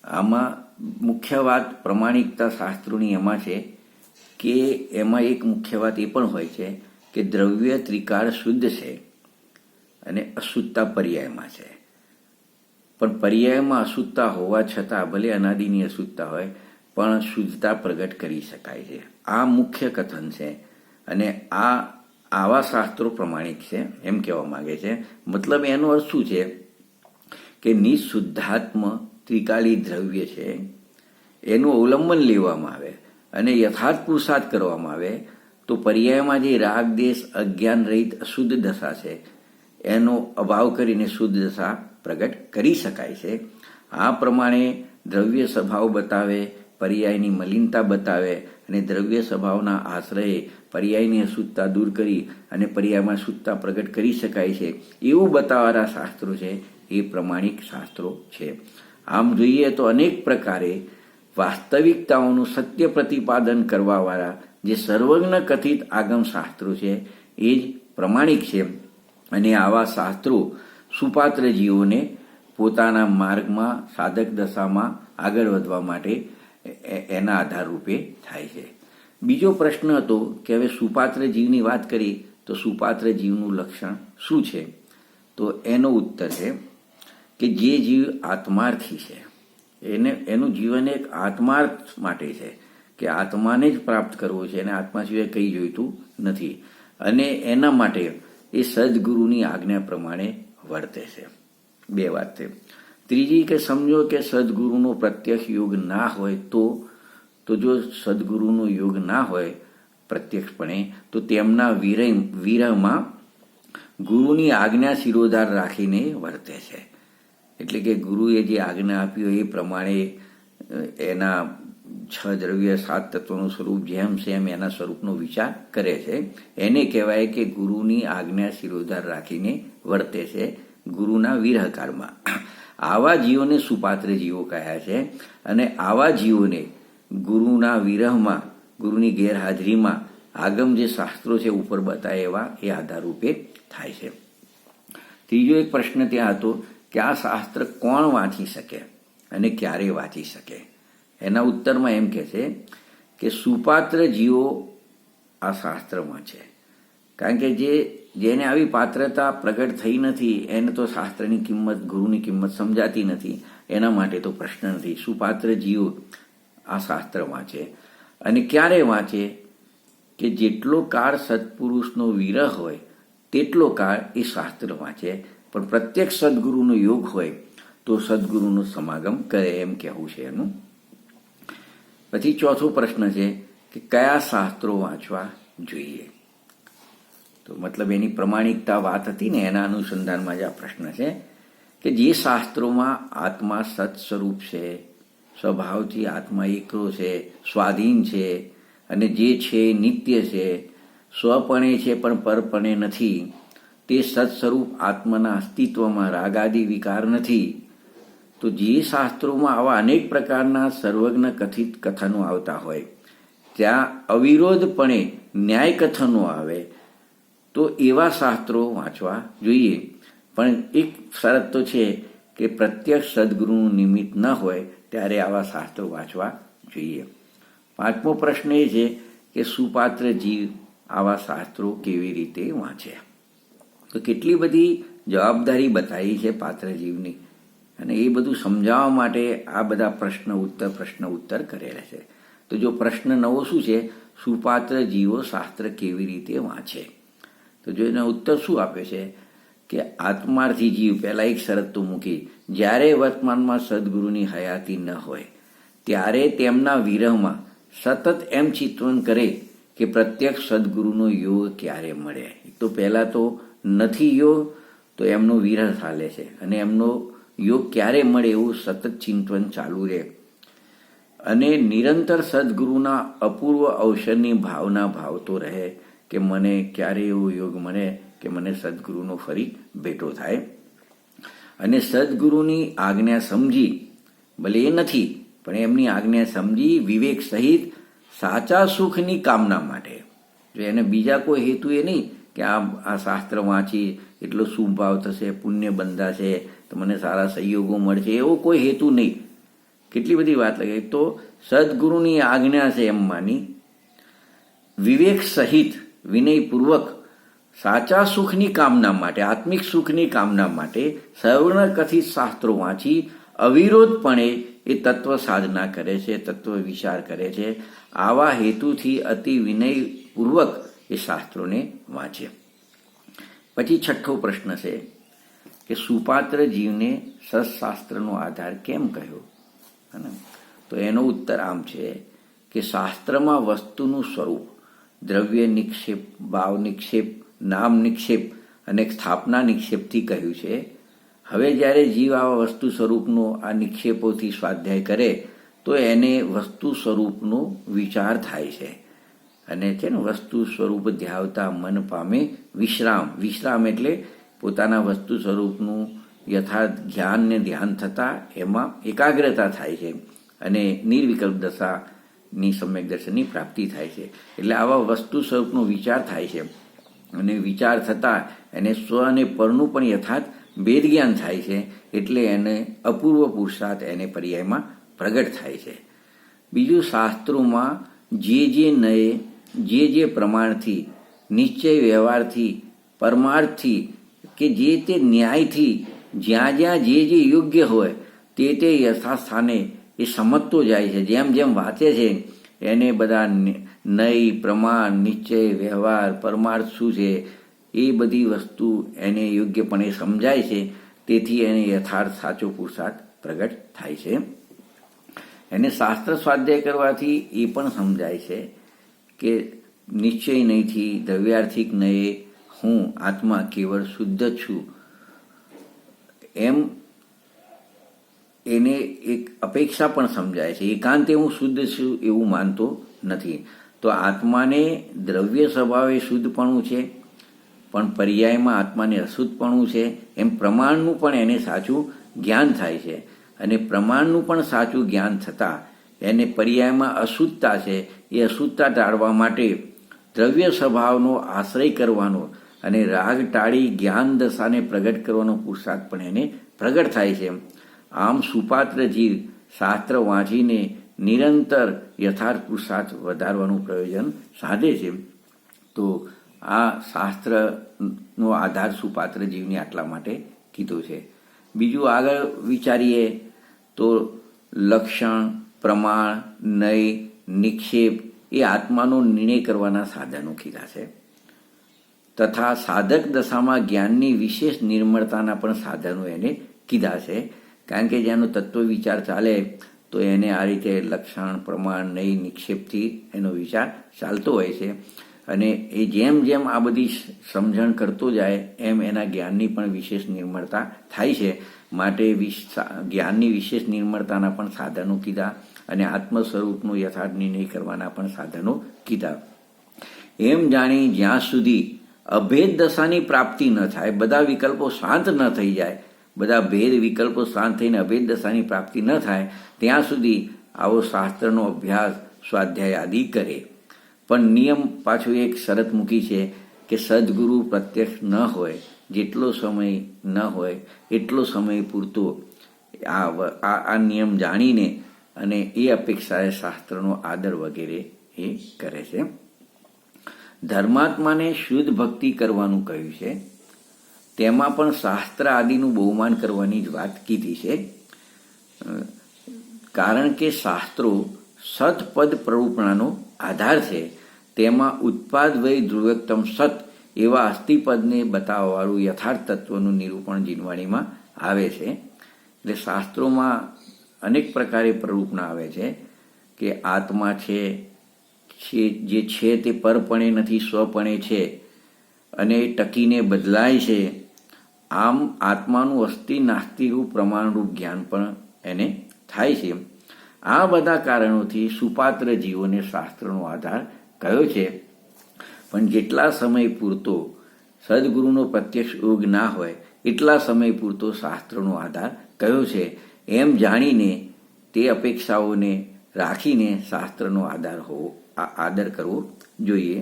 આમાં મુખ્ય વાત પ્રમાણિકતા શાસ્ત્રોની એમાં છે કે એમાં એક મુખ્ય વાત એ પણ હોય છે કે દ્રવ્ય ત્રિકાળ શુદ્ધ છે અને અશુદ્ધતા પર્યાયમાં છે. પણ પર્યાયમાં અશુદ્ધતા હોવા છતાં ભલે અનાદિની અશુદ્ધતા હોય પણ શુદ્ધતા પ્રગટ કરી શકાય છે. આ મુખ્ય કથન છે, અને આવા શાસ્ત્રો પ્રમાણિક છે એમ કહેવા માંગે છે. મતલબ એનો અર્થ શું છે કે નિશુદ્ધાત્મ ત્રિકાળી દ્રવ્ય છે એનું અવલંબન લેવામાં આવે અને યથાર્થ પુરુષાર્થ કરવામાં આવે તો પર્યાયમાં જે રાગ દેશ અજ્ઞાન રહિત અશુદ્ધ દશા છે એનો અભાવ કરીને શુદ્ધ દશા પ્રગટ કરી શકાય છે. આ પ્રમાણે દ્રવ્ય સ્વભાવ બતાવે, પર્યાયની મલિનતા બતાવે, અને દ્રવ્ય સ્વભાવના આશ્રયે પર્યાયની અશુદ્ધતા દૂર કરી અને પર્યાયમાં શુદ્ધતા પ્રગટ કરી શકાય છે એવું બતાવવાના શાસ્ત્રો છે એ પ્રમાણિક શાસ્ત્રો છે. આમ જોઈએ તો અનેક પ્રકારે વાસ્તવિકતાઓનું સત્ય પ્રતિપાદન કરવાવાળા જે સર્વજ્ઞ કથિત આગમ શાસ્ત્રો છે એ જ પ્રમાણિક છે. અને આવા શાસ્ત્રો સુપાત્ર જીવોને પોતાના માર્ગમાં સાધક દશામાં આગળ વધવા માટે એના આધાર રૂપે થાય છે. બીજો પ્રશ્ન હતો કે હવે સુપાત્ર જીવની વાત કરી તો સુપાત્ર જીવનું લક્ષણ શું છે? તો એનો ઉત્તર છે કે જે જીવ આત્માર્થી છે એનું જીવન એક આત્માર્થ માટે છે કે આત્માને જ પ્રાપ્ત કરવો છે અને આત્મા સિવાય કંઈ જોઈતું નથી, અને એના માટે એ સદગુરુની આજ્ઞા પ્રમાણે વર્તે છે. બે વાત છે. ત્રીજી કે સમજો કે સદગુરુનો પ્રત્યક્ષ યોગ ના હોય તો જો સદગુરુનો યોગ ના હોય પ્રત્યક્ષપણે તો તેમના વિરહમાં ગુરુની આજ્ઞા શિરોધાર રાખીને વર્તે છે. એટલે કે ગુરુએ જે આજ્ઞા આપી હોય એ પ્રમાણે એના 6 દ્રવ્ય 7 તત્વોનું સ્વરૂપ જેમ સેમ એના સ્વરૂપનો વિચાર કરે છે. એને કહેવાય કે ગુરુની આજ્ઞા શિરોધાર રાખીને વર્તે છે ગુરુના વિરહકાળમાં. આવા જીવોને સુપાત્ર જીવો કહ્યા છે. અને આવા જીવોને ગુરુના વિરહમાં, ગુરુની ગેરહાજરીમાં આગમ જે શાસ્ત્રો છે ઉપર બતાવ્યા એ આધાર રૂપે થાય છે. ત્રીજો એક પ્રશ્ન ત્યાં હતો કે આ શાસ્ત્ર કોણ વાંચી શકે અને ક્યારે વાંચી શકે? એના ઉત્તરમાં એમ કહે છે કે સુપાત્ર જીવો આ શાસ્ત્ર વાંચે. કારણ કે જેને આવી પાત્રતા પ્રગટ થઈ નથી એને તો શાસ્ત્રની કિંમત, ગુરુની કિંમત સમજાતી નથી. એના માટે તો પ્રશ્ન નથી. સુપાત્ર જીવો આ શાસ્ત્ર વાંચે. અને ક્યારે વાંચે? કે જેટલો કાળ સત્પુરુષનો વિરહ હોય તેટલો કાળ એ શાસ્ત્ર વાંચે. પણ પ્રત્યક્ષ સદગુરુનો યોગ હોય તો સદગુરુનો સમાગમ કરે, એમ કહેવું છે એનું. પછી ચોથો પ્રશ્ન છે કે કયા શાસ્ત્રો વાંચવા જોઈએ? તો મતલબ એની પ્રમાણિકતા વાત હતી ને, એના અનુસંધાનમાં જ આ પ્રશ્ન છે કે જે શાસ્ત્રોમાં આત્મા સત સ્વરૂપ છે, સ્વભાવથી આત્મા એકલો છે, સ્વાધીન છે, અને જે છે નિત્ય છે, સ્વપણે છે પણ પરપણે નથી, તે સત સ્વરૂપ આત્માના અસ્તિત્વમાં રાગાદી વિકાર નથી. તો જે શાસ્ત્રોમાં આવા અનેક પ્રકારના સર્વજ્ઞ કથિત કથનો આવતા હોય, ત્યાં અવિરોધપણે ન્યાય કથનો આવે તો એવા શાસ્ત્રો વાંચવા જોઈએ. પણ એક શરત તો છે કે પ્રત્યક્ષ સદગુરુનું નિમિત્ત ન હોય ત્યારે આવા શાસ્ત્રો વાંચવા જોઈએ. પાંચમો પ્રશ્ન એ છે કે સુપાત્ર જીવ આવા શાસ્ત્રો કેવી રીતે વાંચે? તો કેટલી બધી જવાબદારી બતાવી છે પાત્ર જીવની, અને એ બધું સમજાવવા માટે આ બધા પ્રશ્ન ઉત્તર કરેલા છે. તો જો પ્રશ્ન નવો શું છે? સુપાત્ર જીવો શાસ્ત્ર કેવી રીતે વાંચે? તો જો એનો ઉત્તર શું આપે છે કે આત્માર્થી જીવ પહેલાં એક શરત તો મૂકી, જ્યારે વર્તમાનમાં સદગુરુની હયાતી ન હોય ત્યારે તેમના વિરહમાં સતત એમ ચિંતન કરે કે પ્રત્યક્ષ સદગુરુનો યોગ ક્યારે મળે. તો પહેલાં તો નથી યોગ તો એમનો વિરહ ચાલે છે, અને એમનો યોગ ક્યારે મળે એવું સતત ચિંતન ચાલુ રહે. અને નિરંતર સદગુરુના અપૂર્વ અવસરની ભાવના ભાવતો રહે કે મને ક્યારે એવો યોગ મળે કે મને સદગુરુનો ફરી ભેટો થાય. અને સદગુરુની આજ્ઞા સમજી, ભલે એ નથી પણ એમની આજ્ઞા સમજી વિવેક સહિત સાચા સુખની કામના માટે, જો એને બીજા કોઈ હેતુ એ નહીં કે આ શાસ્ત્ર વાંચી એટલો શુભ ભાવ થશે, પુણ્ય બંધાશે, તો મને સારા સંયોગો મળશે, એવો કોઈ હેતુ નહીં. કેટલી બધી વાત લાગે. તો સદગુરુની આજ્ઞા છે એમ માની વિવેક સહિત વિનયપૂર્વક સાચા સુખની કામના માટે, આત્મિક સુખની કામના માટે સર્વજ્ઞ કથિત શાસ્ત્રો વાંચી અવિરોધપણે એ તત્વ સાધના કરે છે, તત્વ વિચાર કરે છે. આવા હેતુથી અતિ વિનયપૂર્વક એ શાસ્ત્રોને વાંચે. પછી છઠ્ઠો પ્રશ્ન છે કે સુપાત્ર જીવને સત્શાસ્ત્રનો આધાર કેમ કહ્યો? તો એનો ઉત્તર આમ છે કે શાસ્ત્રમાં વસ્તુનું સ્વરૂપ, દ્રવ્ય નિક્ષેપ, ભાવ નિક્ષેપ, નામ નિક્ષેપ અને સ્થાપના નિક્ષેપથી કહ્યું છે. હવે જ્યારે જીવ આવા વસ્તુ સ્વરૂપનો આ નિક્ષેપોથી સ્વાધ્યાય કરે તો એને વસ્તુ સ્વરૂપનો વિચાર થાય છે. અને છે ને વસ્તુ સ્વરૂપ ધ્યાવતા મન પામે વિશ્રામ. વિશ્રામ એટલે પોતાના વસ્તુ સ્વરૂપનું યથાર્થ જ્ઞાન ને ધ્યાન થતાં એમાં એકાગ્રતા થાય છે અને નિર્વિકલ્પ દશાની સમ્યક દર્શનની પ્રાપ્તિ થાય છે. એટલે આવા વસ્તુ સ્વરૂપનો વિચાર થાય છે અને વિચાર થતાં એને સ્વ અને પરનું પણ યથાર્થ ભેદ જ્ઞાન થાય છે. એટલે એને અપૂર્વ પુરુષાર્થ એને પર્યાયમાં પ્રગટ થાય છે. બીજું, શાસ્ત્રોમાં જે નયે જે પ્રમાણથી, નિશ્ચય વ્યવહારથી, પરમાર્થથી કે જે તે ન્યાયથી જ્યાં જે યોગ્ય હોય તે યથાસ્થાને એ સમજતો જાય છે. જેમ જેમ વાંચે છે એને બધા નય, પ્રમાણ, નિશ્ચય, વ્યવહાર, પરમાર્થ શું છે એ બધી વસ્તુ એને યોગ્યપણે સમજાય છે. તેથી એને યથાર્થ સાચો પુરુષાર્થ પ્રગટ થાય છે. એને શાસ્ત્ર સ્વાધ્યાય કરવાથી એ પણ સમજાય છે કે નિશ્ચય નહીંથી, દ્રવ્યાર્થિક નયે હું આત્મા કેવળ શુદ્ધ છું એમ એને એક અપેક્ષા પણ સમજાય છે. એકાંતે હું શુદ્ધ છું એવું માનતો નથી. તો આત્માને દ્રવ્ય સ્વભાવે શુદ્ધપણું છે, પણ પર્યાયમાં આત્માને અશુદ્ધપણું છે. એમ પ્રમાણનું પણ એને સાચું જ્ઞાન થાય છે અને પ્રમાણનું પણ સાચું જ્ઞાન થતાં એને પર્યાયમાં અશુદ્ધતા છે એ અશુદ્ધતા ટાળવા માટે દ્રવ્ય સ્વભાવનો આશ્રય કરવાનો અને રાગ ટાળી જ્ઞાન દશાને પ્રગટ કરવાનો પુરુષાર્થ પણ એને પ્રગટ થાય છે. આમ સુપાત્ર જીવ શાસ્ત્ર વાંચીને નિરંતર યથાર્થ પુરુષાર્થ વધારવાનું પ્રયોજન સાધે છે. તો આ શાસ્ત્રનો આધાર સુપાત્ર જીવને આટલા માટે કીધો છે. બીજું આગળ વિચારીએ તો લક્ષણ, પ્રમાણ, નય, નિક્ષેપ એ આત્માનો નિર્ણય કરવાના સાધનો કીધા છે. તથા સાધક દશામાં જ્ઞાનની વિશેષ નિર્મળતાના પણ સાધનો એને કીધા છે. કારણ કે જેનો તત્વ વિચાર ચાલે તો એને આ રીતે લક્ષણ, પ્રમાણ, નય, નિક્ષેપથી એનો વિચાર ચાલતો હોય છે અને એ જેમ જેમ આ બધી સમજણ કરતો જાય એમ એના જ્ઞાનની પણ વિશેષ નિર્મળતા થાય છે. માટે જ્ઞાનની વિશેષ નિર્મળતાના પણ સાધનો કીધા અને આત્મ સ્વરૂપનો યથાર્થ નિર્ણય કરવાના પણ સાધનો કીધા. એમ જાણી જ્યાં સુધી અભેદ દશાની પ્રાપ્તિ ન થાય, બધા વિકલ્પો શાંત ન થઈ જાય, બધા ભેદ વિકલ્પો શાંત થઈને અભેદ દશાની પ્રાપ્તિ ન થાય ત્યાં સુધી આવો શાસ્ત્રનો અભ્યાસ, સ્વાધ્યાય આદિ કરે. પણ નિયમ પાછો એક શરત મૂકી છે કે સદગુરુ પ્રત્યક્ષ ન હોય, જેટલો સમય ન હોય એટલો સમય પૂરતો આ નિયમ જાણીને અને એ અપેક્ષાએ શાસ્ત્રનો આદર વગેરે એ કરે છે. ધર્માત્માને શુદ્ધ ભક્તિ કરવાનું કહ્યું છે. તેમાં પણ શાસ્ત્ર આદિનું બહુમાન કરવાની જ વાત કીધી છે. કારણ કે શાસ્ત્રો સતપદ પ્રરૂપણાનો આધાર છે. તેમાં ઉત્પાદ વય ધ્રુવોક્તમ સત એવા અસ્થિપદને બતાવવાવાળું યથાર્થ તત્વનું નિરૂપણ જીનવાણીમાં આવે છે. એટલે શાસ્ત્રોમાં અનેક પ્રકારે પ્રરૂપણા આવે છે કે આત્મા છે જે છે તે પરપણે નથી, સ્વપણે છે અને ટકીને બદલાય છે. આમ આત્માનું અસ્થિ નાસ્તિરૂપ પ્રમાણરૂપ જ્ઞાન પણ એને થાય છે. આ બધા કારણોથી સુપાત્ર જીવોને શાસ્ત્રનો આધાર કયો છે. પણ જેટલા સમય પૂરતો સદગુરુનો પ્રત્યક્ષ યોગ ના હોય એટલા સમય પૂરતો શાસ્ત્રનો આધાર કયો છે એમ જાણીને તે અપેક્ષાઓને રાખીને શાસ્ત્રનો આદર કરવો જોઈએ.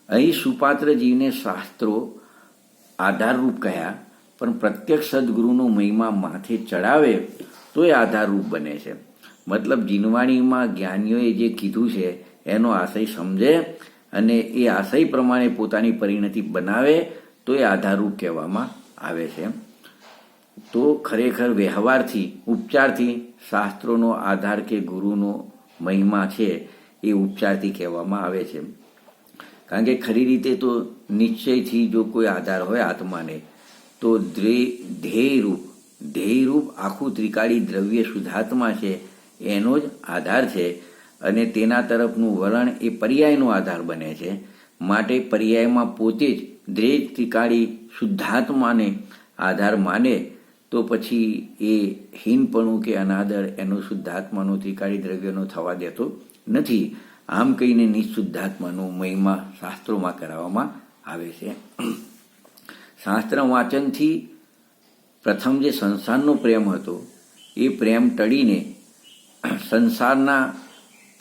અહીં સુપાત્ર જીવને શાસ્ત્રો આધારરૂપ કહ્યા, પણ પ્રત્યક્ષ સદગુરુનો મહિમા માથે ચડાવે તો એ આધારરૂપ બને છે. મતલબ જીનવાણીમાં જ્ઞાનીઓએ જે કીધું છે એનો આશય સમજે અને એ આશય પ્રમાણે પોતાની પરિણતિ બનાવે તો એ આધારરૂપ કહેવામાં આવે છે. તો ખરેખર વ્યવહારથી, ઉપચારથી શાસ્ત્રોનો આધાર કે ગુરુનો મહિમા છે એ ઉપચારથી કહેવામાં આવે છે. કારણ કે ખરી રીતે તો નિશ્ચયથી જો કોઈ આધાર હોય આત્માને તો ધ્યેયરૂપ આખું ત્રિકાળી દ્રવ્ય શુદ્ધાત્મા છે એનો જ આધાર છે અને તેના તરફનું વલણ એ પર્યાયનો આધાર બને છે. માટે પર્યાયમાં પોતે જ દ્રવ્ય ત્રિકાળી શુદ્ધાત્માને આધાર માને તો પછી એ હીનપણું કે અનાદર એનો શુદ્ધાત્માનો ત્રિકાળી દ્રવ્યનો થવા દેતો નથી. આમ કહીને નિશુદ્ધાત્માનો મહિમા શાસ્ત્રોમાં કરાવવામાં આવે છે. શાસ્ત્ર વાંચનથી પ્રથમ જે સંસારનો પ્રેમ હતો એ પ્રેમ ટળીને સંસારના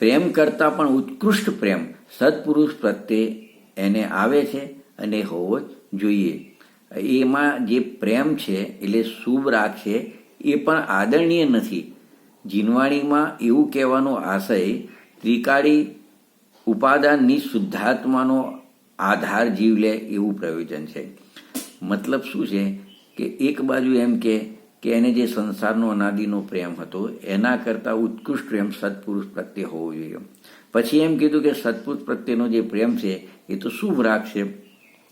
પ્રેમ કરતાં પણ ઉત્કૃષ્ટ પ્રેમ સત્પુરુષ પ્રત્યે એને આવે છે અને હોવો જોઈએ. એમાં જે પ્રેમ છે એટલે શુભ રાગ છે એ પણ આદરણીય નથી. જીનવાણીમાં એવું કહેવાનો આશય ત્રિકાળી ઉપાદાનની શુદ્ધાત્માનો આધાર જીવ લે એવું પ્રયોજન છે. મતલબ શું છે કે એક બાજુ એમ કે એને જે સંસારનો અનાદિનો પ્રેમ હતો એના કરતાં ઉત્કૃષ્ટ પ્રેમ સત્પુરુષ પ્રત્યે હોવો જોઈએ. પછી એમ કીધું કે સત્પુરુષ પ્રત્યેનો જે પ્રેમ છે એ તો શુભ રાગ છે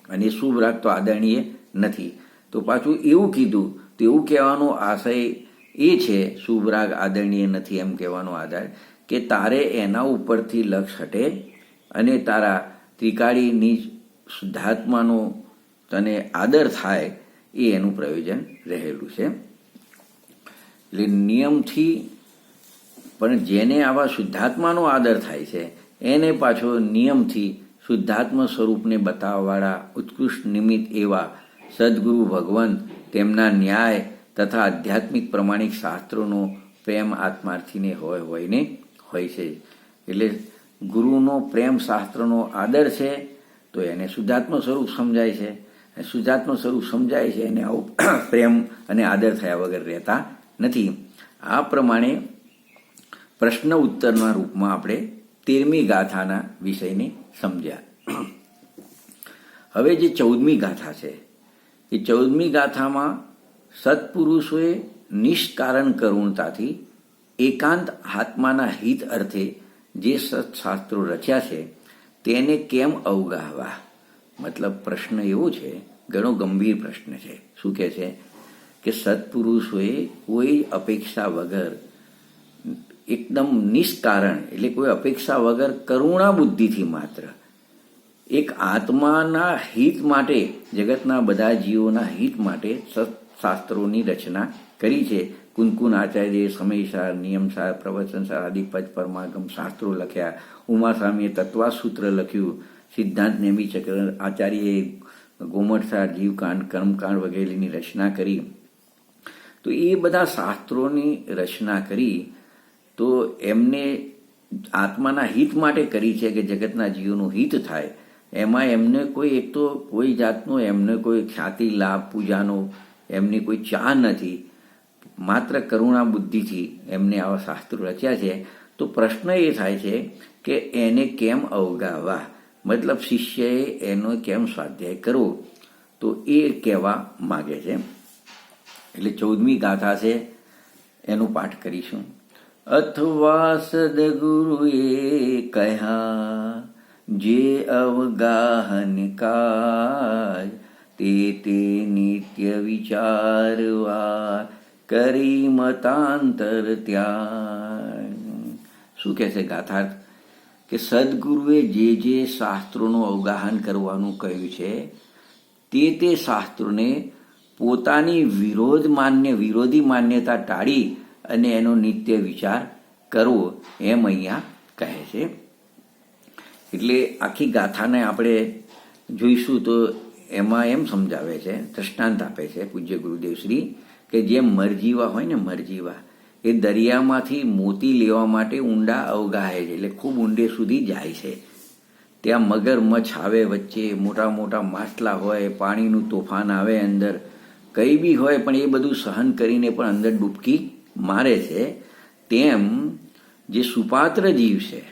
અને શુભ રાગ તો આદરણીય નથી. તો પાછું એવું કીધું તો એવું કહેવાનો આશય એ છે, શુભ રાગ આદરણીય નથી એમ કહેવાનો આધાર કે તારે એના ઉપરથી લક્ષ હટે અને તારા ત્રિકાળીની શુદ્ધાત્માનો તને આદર થાય એ એનું પ્રયોજન રહેલું છે. એટલે નિયમથી પણ જેને આવા શુદ્ધાત્માનો આદર થાય છે એને પાછો નિયમથી શુદ્ધાત્મ સ્વરૂપને બતાવવાવાળા ઉત્કૃષ્ટ નિમિત્ત એવા સદગુરુ ભગવંત તેમના ન્યાય તથા આધ્યાત્મિક પ્રમાણિક શાસ્ત્રોનો પ્રેમ આત્માર્થીને હોય છે. એટલે ગુરુનો પ્રેમ શાસ્ત્રનો આદર છે તો એને શુદ્ધાત્મ સ્વરૂપ સમજાય છે. શુદ્ધાત્મ સ્વરૂપ સમજાય છે એને આવું પ્રેમ અને આદર થયા વગર રહેતા નથી. આ પ્રમાણે પ્રશ્ન ઉત્તરના રૂપમાં આપણે 13મી ગાથાના વિષયને સમજ્યા. હવે જે 14મી ગાથા છે એ 14મી ગાથામાં સત્પુરુષોએ નિષ્કારણ કરુણતાથી એકાંત આત્માના હિત અર્થે જે સત્શાસ્ત્રો રચ્યા છે તેને કેમ અવગાહવા. મતલબ પ્રશ્ન એવો છે, ઘણો ગંભીર પ્રશ્ન છે. શું કહે છે કે સત્પુરુષોએ કોઈ અપેક્ષા વગર એકદમ નિષ્કારણ એટલે કોઈ અપેક્ષા વગર કરુણા બુદ્ધિથી માત્ર એક આત્માના હિત માટે, જગતના બધા જીવોના હિત માટે શાસ્ત્રોની રચના કરી છે. કુનકુન આચાર્યે સમયસાર, નિયમસાર, પ્રવચનસાર આદિ પદ પરમાગમ શાસ્ત્રો લખ્યા. ઉમાસ્વામીએ તત્વાસૂત્ર લખ્યું. સિદ્ધાંત નેમી ચક્ર આચાર્યએ ગોમટસાર, જીવકાંડ, કર્મકાંડ વગેરેની રચના કરી. તો એ બધા શાસ્ત્રોની રચના કરી તો એમને આત્માના હિત માટે કરી છે કે જગતના જીવોનું હિત થાય. એમાં એમને કોઈ જાતનો એમને કોઈ ખ્યાતિ, લાભ, પૂજાનો એમની કોઈ ચાહ નથી. માત્ર કરુણા બુદ્ધિથી એમને આવા શાસ્ત્રો રચ્યા છે. તો પ્રશ્ન એ થાય છે કે એને કેમ અવગાહવા, મતલબ શિષ્યએ એનો કેમ સ્વાધ્યાય કરવો, તો એ કહેવા માગે છે. એટલે 14મી ગાથા છે એનો પાઠ કરીશું. અથવા સદગુરુએ કહ્યા જે અવગાહન કાજ તે નિત્ય વિચારવા કરી મતાંતર ત્યાગ. શું કહે છે ગાથાર્થ કે સદગુરુએ જે શાસ્ત્રોનું અવગાહન કરવાનું કહ્યું છે તે શાસ્ત્રોને પોતાની વિરોધી માન્યતા ટાળી અને એનો નિત્ય વિચાર કરવો એમ અહીંયા કહે છે. એટલે આખી ગાથાને આપણે જોઈશું તો એમાં એમ સમજાવે છે, દ્રષ્ટાંત આપે છે પૂજ્ય ગુરુદેવશ્રી કે જેમ મરજીવા હોય ને, મરજીવા એ દરિયામાંથી મોતી લેવા માટે ઊંડા અવગાહે છે, એટલે ખૂબ ઊંડે સુધી જાય છે. ત્યાં મગરમચ્છ આવે વચ્ચે, મોટા મોટા માછલા હોય, પાણીનું તોફાન આવે અંદર, કંઈ બી હોય પણ એ બધું સહન કરીને પણ અંદર ડૂબકી મારે છે. તેમ જે સુપાત્ર જીવ છે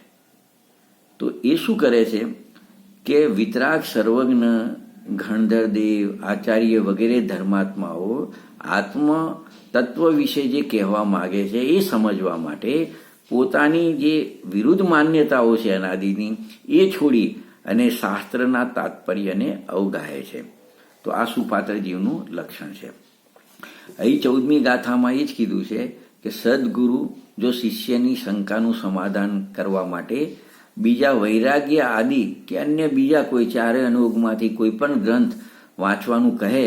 તો એ શું કરે છે કે વિતરાગ, સર્વજ્ઞ, ગણધરદેવ, આચાર્ય વગેરે ધર્માત્માઓ આત્મ તત્વ વિશે જે કહેવા માગે છે એ સમજવા માટે પોતાની જે વિરુદ્ધ માન્યતાઓ છે અનાદિની એ છોડી અને શાસ્ત્રના તાત્પર્યને અવગાહે છે. તો આ સુપાત્ર જીવનું લક્ષણ છે. અહીં 14મી ગાથામાં એ જ કીધું છે કે સદગુરુ જો શિષ્યની શંકાનું સમાધાન કરવા માટે બીજા વૈરાગ્ય આદિ કે અન્ય બીજા કોઈ ચારે અનુયોગમાંથી કોઈ પણ ગ્રંથ વાંચવાનું કહે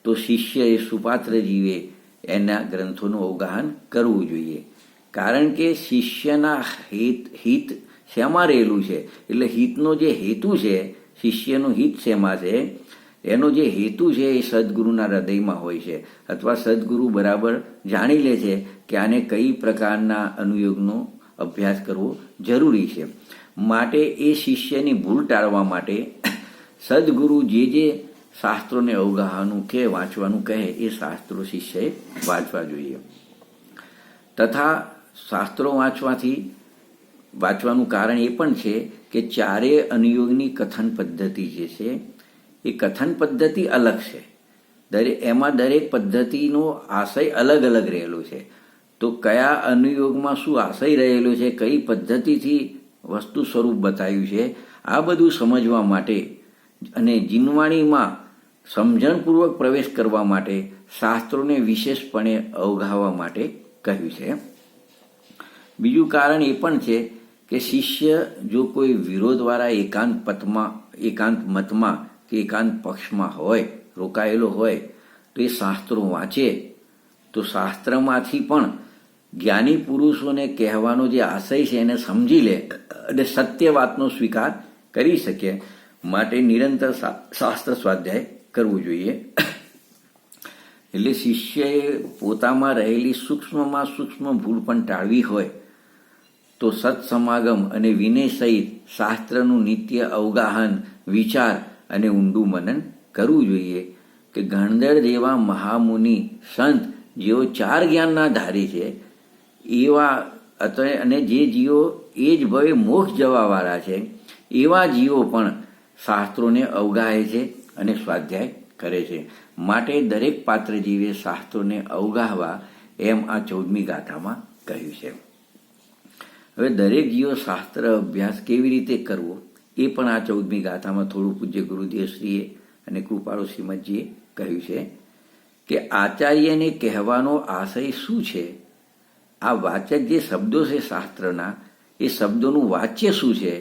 તો શિષ્યએ સુપાત્ર જીવે એના ગ્રંથોનું અવગાહન કરવું જોઈએ. કારણ કે શિષ્યના હિત શેમાં રહેલું છે, એટલે હિતનો જે હેતુ છે, શિષ્યનું હિત શેમાં છે, એનો જે હેતુ છે એ સદગુરુના હૃદયમાં હોય છે, અથવા સદગુરુ બરાબર જાણી લે છે કે આને કઈ પ્રકારના અનુયોગનો અભ્યાસ કરવો જરૂરી છે. માટે એ શિષ્યની ભૂલ ટાળવા માટે સદગુરુ જે શાસ્ત્રોને અવગાહવાનું કે વાંચવાનું કહે એ શાસ્ત્રો શિષ્યએ વાંચવા જોઈએ. તથા શાસ્ત્રો વાંચવાનું કારણ એ પણ છે કે ચારેય અનુયોગની કથન પદ્ધતિ જે છે એ કથન પદ્ધતિ અલગ છે. એમાં દરેક પદ્ધતિનો આશય અલગ અલગ રહેલો છે. તો કયા અનુયોગમાં શું આશય રહેલો છે, કઈ પદ્ધતિથી વસ્તુ સ્વરૂપ બતાવ્યું છે, આ બધું સમજવા માટે અને જીનવાણીમાં સમજણપૂર્વક પ્રવેશ કરવા માટે શાસ્ત્રોને વિશેષપણે અવગાહવા માટે કહ્યું છે. બીજું કારણ એ પણ છે કે શિષ્ય જો કોઈ વિરોધવાળા એકાંત મતમાં કે એકાંત પક્ષમાં હોય, રોકાયેલો હોય, તો એ શાસ્ત્રો વાંચે તો શાસ્ત્રમાંથી પણ જ્ઞાની પુરુષોને કહેવાનો જે આશય છે એને સમજી લે અને સત્ય વાતનો સ્વીકાર કરી શકે. માટે નિરંતર શાસ્ત્ર સ્વાધ્યાય કરવું જોઈએ. એટલે શિષ્યએ પોતામાં રહેલી સૂક્ષ્મમાં સૂક્ષ્મ ભૂલ પણ ટાળવી હોય તો સત્સમાગમ અને વિનય સહિત શાસ્ત્રનું નિત્ય અવગાહન, વિચાર અને ઊંડું મનન કરવું જોઈએ. કે ગણધર જેવા મહામુનિ સંત જેઓ 4 જ્ઞાનના ધારી છે એવા અને જે જીવો એ જ ભવે મોક્ષ જવાવાળા છે એવા જીવો પણ શાસ્ત્રોને અવગાહે છે અને સ્વાધ્યાય કરે છે. માટે દરેક પાત્ર જીવે શાસ્ત્રોને અવગાહવા એમ આ 14મી ગાથામાં કહ્યું છે. હવે દરેક જીવો શાસ્ત્ર અભ્યાસ કેવી રીતે કરવો એ પણ આ 14મી ગાથામાં થોડું પૂજ્ય ગુરુદેવશ્રીએ અને કૃપાળુ શ્રીમદજીએ કહ્યું છે. કે આચાર્યને કહેવાનો આશય શું છે, આ વાચક જે શબ્દો છે શાસ્ત્રના એ શબ્દોનું વાચ્ય શું છે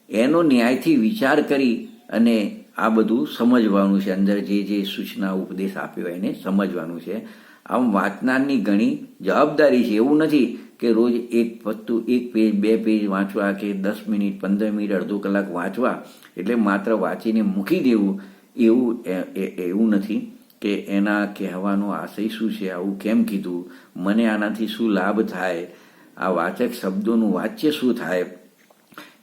એનો ન્યાયથી વિચાર કરી અને આ બધું સમજવાનું છે. અંદર જે સૂચના ઉપદેશ આપ્યો એને સમજવાનું છે. આમ વાંચનારની ઘણી જવાબદારી છે. એવું નથી કે રોજ એક પેજ 2 પેજ વાંચવા કે 10 મિનિટ 15 મિનિટ અડધો કલાક વાંચવા એટલે માત્ર વાંચીને મૂકી દેવું એવું નથી. કે એના કહેવાનો આશય શું છે, આવું કેમ કીધું, મને આનાથી શું લાભ થાય, આ વાચક શબ્દોનું વાચ્ય શું થાય,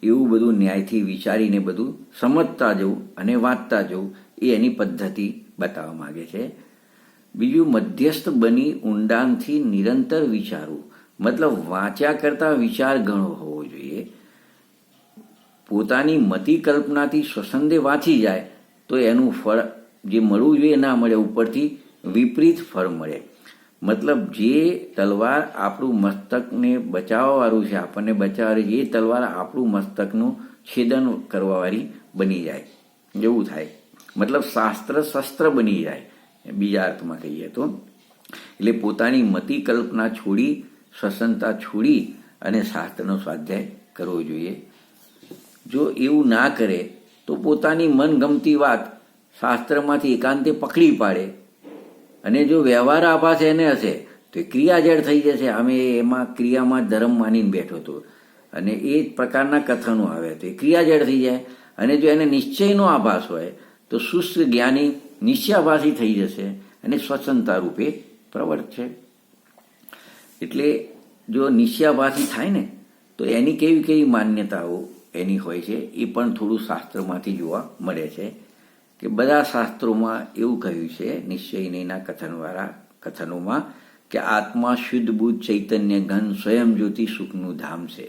એવું બધું ન્યાયથી વિચારીને બધું સમજતા જવું અને વાંચતા જવું એ એની પદ્ધતિ બતાવવા માંગે છે. બીજું, મધ્યસ્થ બની ઊંડાણથી નિરંતર વિચારવું. મતલબ વાંચ્યા કરતાં વિચાર ઘણો હોવો જોઈએ. પોતાની મતિ કલ્પનાથી સ્વસંદે વાંચી જાય તો એનું ફળ જે મળવું જોઈએ ના મળે, ઉપરથી વિપરીત ફળ મળે. મતલબ જે તલવાર આપણું મસ્તકને બચાવવાવાળું છે, આપણને બચાવવાળી એ તલવાર આપણું મસ્તકનું છેદન કરવાવાળી બની જાય એવું થાય. મતલબ શાસ્ત્ર શસ્ત્ર બની જાય બીજા અર્થમાં કહીએ તો. એટલે પોતાની મતિ કલ્પના છોડી, સ્વસનતા છોડી અને શાસ્ત્રનો સ્વાધ્યાય કરવો જોઈએ. જો એવું ના કરે તો પોતાની મનગમતી વાત શાસ્ત્રમાંથી એકાંતે પકડી પાડે અને જો વ્યવહાર આભાસ એને હશે તો એ ક્રિયાજળ થઈ જશે. અમે એમાં ક્રિયામાં ધર્મ માનીને બેઠો હતો અને એ પ્રકારના કથનો આવે તો એ ક્રિયાજળ થઈ જાય. અને જો એને નિશ્ચયનો આભાસ હોય તો શુષ્ક જ્ઞાની નિશ્ચયાભાસી થઈ જશે અને સ્વચ્છંદતા રૂપે પ્રવર્તશે. એટલે જો નિશ્ચયાભાસી થાય ને તો એની કેવી માન્યતાઓ એની હોય છે એ પણ થોડું શાસ્ત્રમાંથી જોવા મળે છે. કે બધા શાસ્ત્રોમાં એવું કહ્યું છે નિશ્ચયના કથનોમાં કે આત્મા શુદ્ધ બુદ્ધ ચૈતન્ય ઘન સ્વયં જ્યોતિ સુખનું ધામ છે.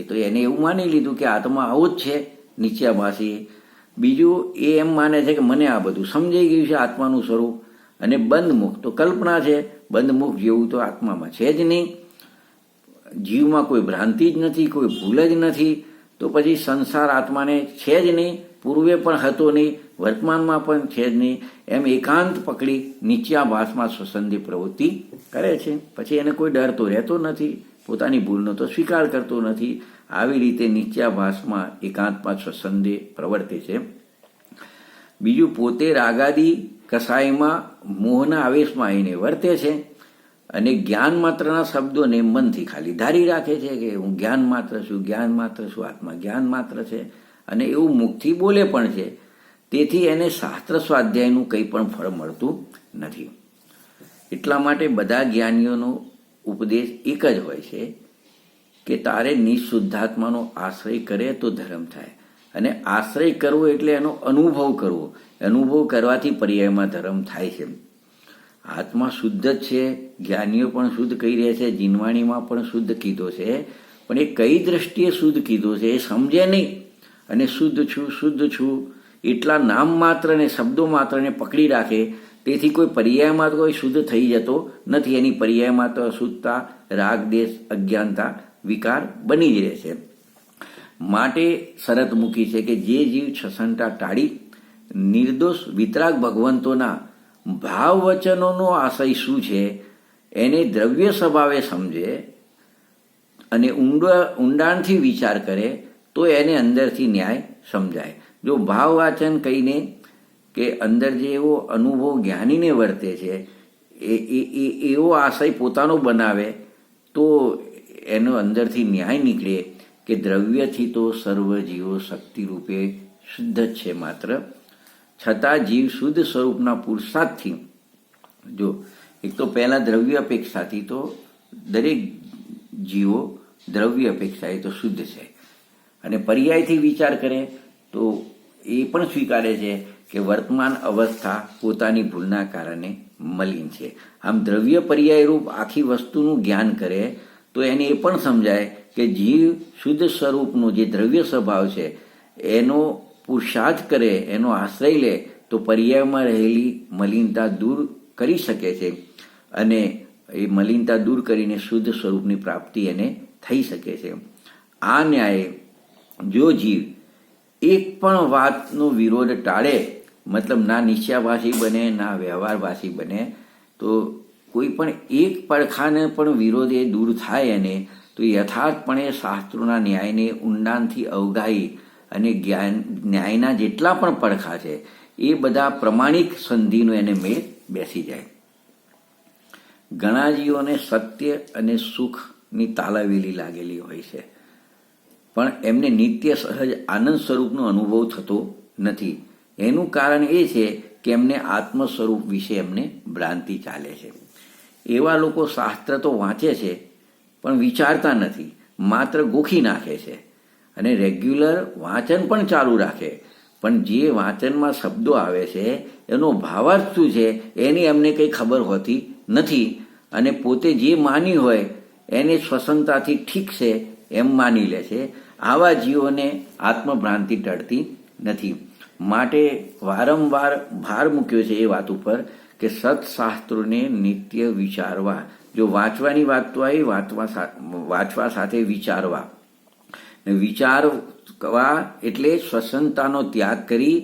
તો એને એવું માની લીધું કે આત્મા આવો જ છે નિશ્ચયાભાસી. બીજું એ એમ માને છે કે મને આ બધું સમજાઈ ગયું છે આત્માનું સ્વરૂપ. અને બંધમુખ તો કલ્પના છે, બંધમુખ જેવું તો આત્મામાં છે જ નહીં. જીવમાં કોઈ ભ્રાંતિ જ નથી, કોઈ ભૂલ જ નથી. તો પછી સંસાર આત્માને છે જ નહીં, પૂર્વે પણ હતો નહીં, વર્તમાનમાં પણ છે જ નહીં. એમ એકાંત પકડી નિશ્ચયાભાસમાં સ્વસંદી પ્રવૃત્તિ કરે છે. પછી એને કોઈ ડર તો રહેતો નથી, પોતાની ભૂલનો તો સ્વીકાર કરતો નથી. આવી રીતે નિશ્ચયાભાસમાં એકાંતમાં સ્વસંદે પ્રવર્તે છે. બીજું, પોતે રાગાદી કસાયમાં મોહના આવેશમાં આવીને વર્તે છે અને જ્ઞાન માત્રના શબ્દોને મનથી ખાલી ધારી રાખે છે કે હું જ્ઞાન માત્ર છું, આત્મા જ્ઞાન માત્ર છે. અને એવું મુખથી બોલે પણ છે તેથી એને શાસ્ત્ર સ્વાધ્યાયનું કંઈ પણ ફળ મળતું નથી. એટલા માટે બધા જ્ઞાનીઓનો ઉપદેશ એક જ હોય છે કે તારે નિઃશુદ્ધાત્માનો આશ્રય કરે તો ધર્મ થાય, અને આશ્રય કરવો એટલે એનો અનુભવ કરવો. અનુભવ કરવાથી પર્યાયમાં ધર્મ થાય છે. આત્મા શુદ્ધ જ છે, જ્ઞાનીઓ પણ શુદ્ધ કહી રહ્યા છે, જીનવાણીમાં પણ શુદ્ધ કીધો છે, પણ એ કઈ દ્રષ્ટિએ શુદ્ધ કીધો છે એ સમજે નહીં, અને શુદ્ધ છું એટલા નામ માત્ર ને શબ્દો માત્રને પકડી રાખે. તેથી કોઈ પર્યાયમાં તો કોઈ શુદ્ધ થઈ જતો નથી. એની પર્યાયમાં તો અશુદ્ધતા, રાગ, દેશ, અજ્ઞાનતા, વિકાર બની જ રહે છે. માટે શરત મૂકી છે કે જે જીવ છસંટા ટાળી નિર્દોષ વિતરાગ ભગવંતોના ભાવ વચનોનો આશય શું છે એને દ્રવ્ય સ્વભાવે સમજે અને ઊંડાણથી વિચાર કરે તો એને અંદરથી ન્યાય સમજાય. જો ભાવ વાચન કહીને કે અંદર જે એવો અનુભવ જ્ઞાનીને વર્તે છે એવો આશય પોતાનો બનાવે તો એનો અંદરથી ન્યાય નીકળે કે દ્રવ્યથી તો સર્વ જીવો શક્તિ રૂપે શુદ્ધ જ છે માત્ર, છતાં જીવ શુદ્ધ સ્વરૂપના પુરુષાર્થથી, જો એક તો પહેલા દ્રવ્ય અપેક્ષાથી તો દરેક જીવો દ્રવ્ય અપેક્ષાએ તો શુદ્ધ છે, અને પર્યાયથી વિચાર કરે તો એ પણ સ્વીકારે છે કે વર્તમાન અવસ્થા પોતાની ભૂલના કારણે મલિન છે. આમ દ્રવ્ય પર્યાય રૂપ આખી વસ્તુનું જ્ઞાન કરે તો એને એ પણ સમજાય કે જીવ શુદ્ધ સ્વરૂપનો જે દ્રવ્ય સ્વભાવ છે એનો પુરુષાર્થ કરે, એનો આશ્રય લે તો પર્યાયમાં રહેલી મલિનતા દૂર કરી શકે છે, અને એ મલિનતા દૂર કરીને શુદ્ધ સ્વરૂપની પ્રાપ્તિ એને થઈ શકે છે. આ ન્યાય જો જીવ એક પણ વાતનો વિરોધ ટાળે, મતલબ ના નિશ્ચયાભાષી બને ના વ્યવહારભાષી બને, તો કોઈ પણ એક પડખાને પણ વિરોધ એ દૂર થાય એને તો યથાર્થપણે શાસ્ત્રોના ન્યાયને ઊંડાણથી અવગાહી અને ન્યાયના જેટલા પણ પડખા છે એ બધા પ્રમાણિક સંધિનો એને મેળ બેસી જાય. ઘણા જીવોને સત્ય અને સુખની તાલાવેલી લાગેલી હોય છે, પણ એમને નિત્ય સહજ આનંદ સ્વરૂપનો અનુભવ થતો નથી. એનું કારણ એ છે કે એમને આત્મ સ્વરૂપ વિશે એમને ભ્રાંતિ ચાલે છે. એવા લોકો શાસ્ત્ર તો વાંચે છે પણ વિચારતા નથી, માત્ર ગોખી નાખે છે, અને રેગ્યુલર વાંચન પણ ચાલુ રાખે, પણ જે વાંચનમાં શબ્દો આવે છે એનો ભાવાર્થ શું છે એની એમને કંઈ ખબર હોતી નથી, અને પોતે જે માની હોય એને સ્વસનતાથી ઠીક છે એમ માની લે છે. આવા જીવોને આત્મભ્રાંતિ ટળતી નથી. માટે વારંવાર ભાર મૂક્યો છે એ વાત ઉપર કે સત્શાસ્ત્રોને નિત્ય વિચારવા. જો વાંચવાની વાત તો આવી, વાંચવા સાથે વિચારવા. વિચારવા એટલે સ્વસનતાનો ત્યાગ કરી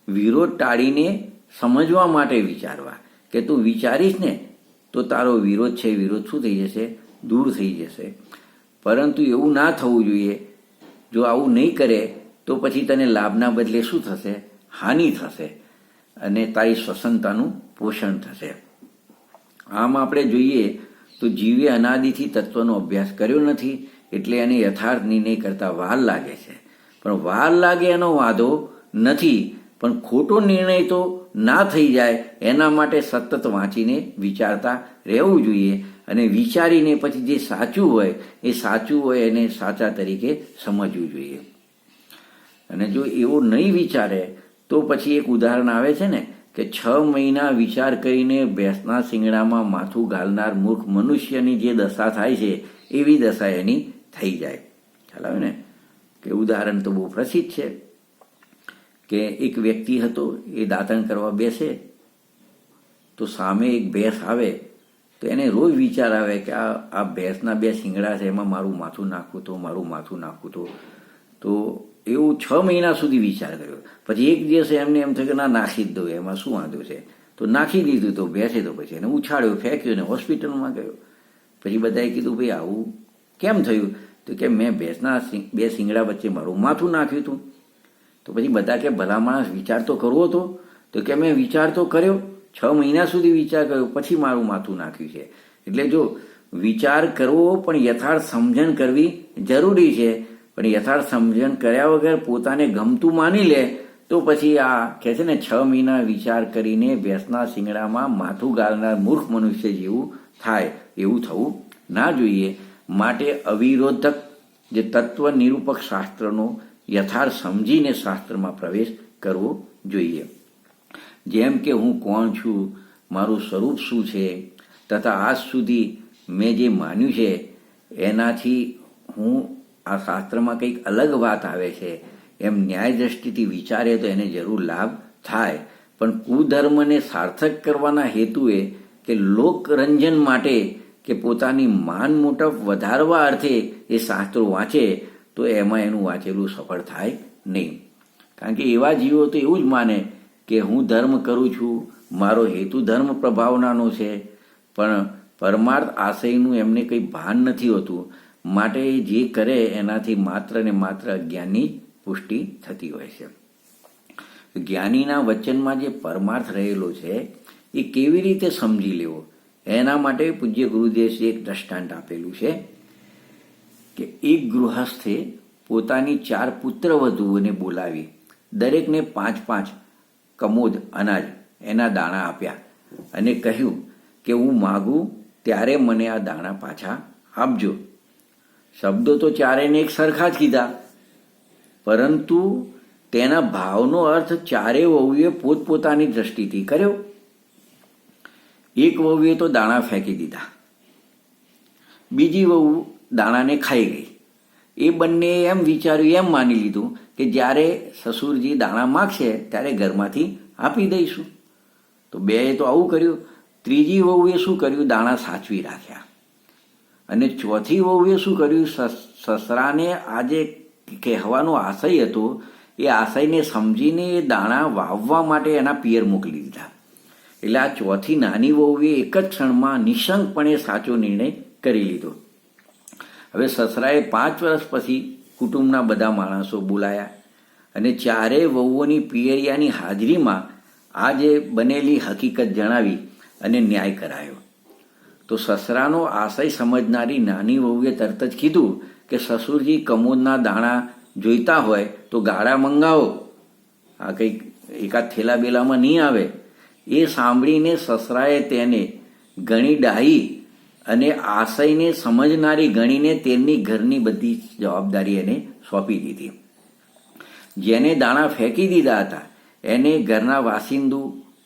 વિરોધ ટાળીને સમજવા માટે વિચારવા, કે તું વિચારીશ ને તો તારો વિરોધ છે, વિરોધ શું થઈ જશે? દૂર થઈ જશે. પરંતુ એવું ના થવું જોઈએ. જો આવું નહીં કરે તો પછી તને લાભના બદલે શું થશે? હાનિ થશે, અને તારી સ્વસનતાનું પોષણ થશે. આમ આપણે જોઈએ તો જીવે અનાદિથી તત્વનો અભ્યાસ કર્યો નથી, એટલે એને યથાર્થ નિર્ણય કરતા વાર લાગે છે. પણ વાર લાગે એનો વાંધો નથી, પણ ખોટો નિર્ણય તો ના થઈ જાય એના માટે સતત વાંચીને વિચારતા રહેવું જોઈએ, અને વિચારીને પછી જે સાચું હોય એ સાચું હોય એને સાચા તરીકે સમજવું જોઈએ. અને જો એવો નહીં વિચારે તો પછી એક ઉદાહરણ આવે છે ને કે 6 મહિના વિચાર કરીને ભેંસના શિંગડામાં માથું ગાલનાર મૂર્ખ મનુષ્યની જે દશા થાય છે એવી દશા એની થઈ જાય. ખ્યાલ આવે ને? કે ઉદાહરણ તો બહુ પ્રસિદ્ધ છે કે એક વ્યક્તિ હતો, એ દાંતણ કરવા બેસે તો સામે એક ભેંસ આવે તો એને રોજ વિચાર આવે કે આ ભેંસના 2 શિંગડા છે, એમાં મારું માથું નાખવું તો એવું 6 મહિના સુધી વિચાર કર્યો. પછી એક દિવસે એમને એમ થયું કે ના, નાખી જ દઉં, એમાં શું વાંધો છે. તો નાખી દીધું. તો ભેંસે તો પછી એને ઉછાળ્યો, ફેંક્યો ને હોસ્પિટલમાં ગયો. પછી બધાએ કીધું ભાઈ આવું કેમ થયું? તો કે મેં ભેંસના 2 શિંગડા વચ્ચે મારું માથું નાખ્યું હતું. તો પછી બધા કે ભલા માણસ વિચાર તો કરવો હતો. તો કે મેં વિચાર તો કર્યો, 6 મહિના સુધી વિચાર કર્યો, પછી મારું માથું નાખ્યું છે. એટલે જો વિચાર કરવો પણ યથાર્થ સમજણ કરવી જરૂરી છે, પણ યથાર્થ સમજણ કર્યા વગર પોતાને ગમતું માની લે તો પછી આ કહે છે ને 6 મહિના વિચાર કરીને ભેંસના શિંગડામાં માથું ગાળનાર મૂર્ખ મનુષ્ય જેવું થાય એવું થવું ના જોઈએ. માટે અવિરોધક જે તત્વ નિરૂપક શાસ્ત્રનો યથાર્થ સમજીને શાસ્ત્રમાં પ્રવેશ કરવો જોઈએ. જેમ કે હું કોણ છું, મારું સ્વરૂપ શું છે, તથા આજ સુધી મેં જે માન્યું છે એનાથી હું આ શાસ્ત્રમાં કંઈક અલગ વાત આવે છે એમ ન્યાય દ્રષ્ટિથી વિચારે તો એને જરૂર લાભ થાય. પણ કુધર્મને સાર્થક કરવાના હેતુએ કે લોકરંજન માટે કે પોતાની માન મોટપ વધારવા અર્થે એ શાસ્ત્રો વાંચે તો એમાં એનું વાંચેલું સફળ થાય નહીં. કારણ કે એવા જીવો તો એવું જ માને કે હું ધર્મ કરું છું, મારો હેતુ ધર્મ પ્રભાવનાનો છે, પણ પરમાર્થ આશયનું એમને કંઈ ભાન નથી હોતું. માટે જે કરે એનાથી માત્ર ને માત્ર અજ્ઞાનની પુષ્ટિ થતી હોય છે. જ્ઞાનીના વચનમાં જે પરમાર્થ રહેલો છે એ કેવી રીતે સમજી લેવો એના માટે પૂજ્ય ગુરુદેવશ્રીએ એક દ્રષ્ટાંત આપેલું છે કે એક ગૃહસ્થે પોતાની 4 પુત્રવધૂઓને બોલાવી દરેકને 5-5 કમોદ અનાજ એના દાણા આપ્યા અને કહ્યું કે હું માગું ત્યારે મને આ દાણા પાછા આપજો. શબ્દો તો ચારેયને એક સરખા જ કીધા, પરંતુ તેના ભાવનો અર્થ ચારેય વહુએ પોતપોતાની દ્રષ્ટિથી કર્યો. એક વહુએ તો દાણા ફેંકી દીધા, બીજી વહુ દાણાને ખાઈ ગઈ. એ બંને એમ વિચાર્યું, એમ માની લીધું કે જ્યારે સસુરજી દાણા માગશે ત્યારે ઘરમાંથી આપી દઈશું. તો બેએ તો આવું કર્યું. ત્રીજી વહુએ શું કર્યું? દાણા સાચવી રાખ્યા. અને ચોથી વહુએ શું કર્યું? સસરાને આજે કહેવાનો આશય હતો એ આશયને સમજીને એ દાણા વાવવા માટે એના પિયર મોકલી દીધા. એટલે આ ચોથી નાની વહુએ એક જ ક્ષણમાં નિશંકપણે સાચો નિર્ણય કરી લીધો. હવે સસરાએ 5 વર્ષ પછી કુટુંબના બધા માણસો બોલાયા અને ચારેય વહુઓની પિયરિયાની હાજરીમાં આ જે બનેલી હકીકત જણાવી અને ન્યાય કરાયો. તો સસરાનો આશય સમજનારી નાની વહુએ તરત જ કીધું કે સસુરજી કમોદના દાણા જોઈતા હોય તો ગાળા મંગાવો, આ કંઈક એકાદ થેલા બેલામાં નહીં આવે. એ સાંભળીને સસરાએ તેને ગણી ડાહી અને આશયને સમજનારી ગણીને તેમની ઘરની બધી જવાબદારી એને સોંપી દીધી. જેને દાણા ફેંકી દીધા હતા એને ઘરના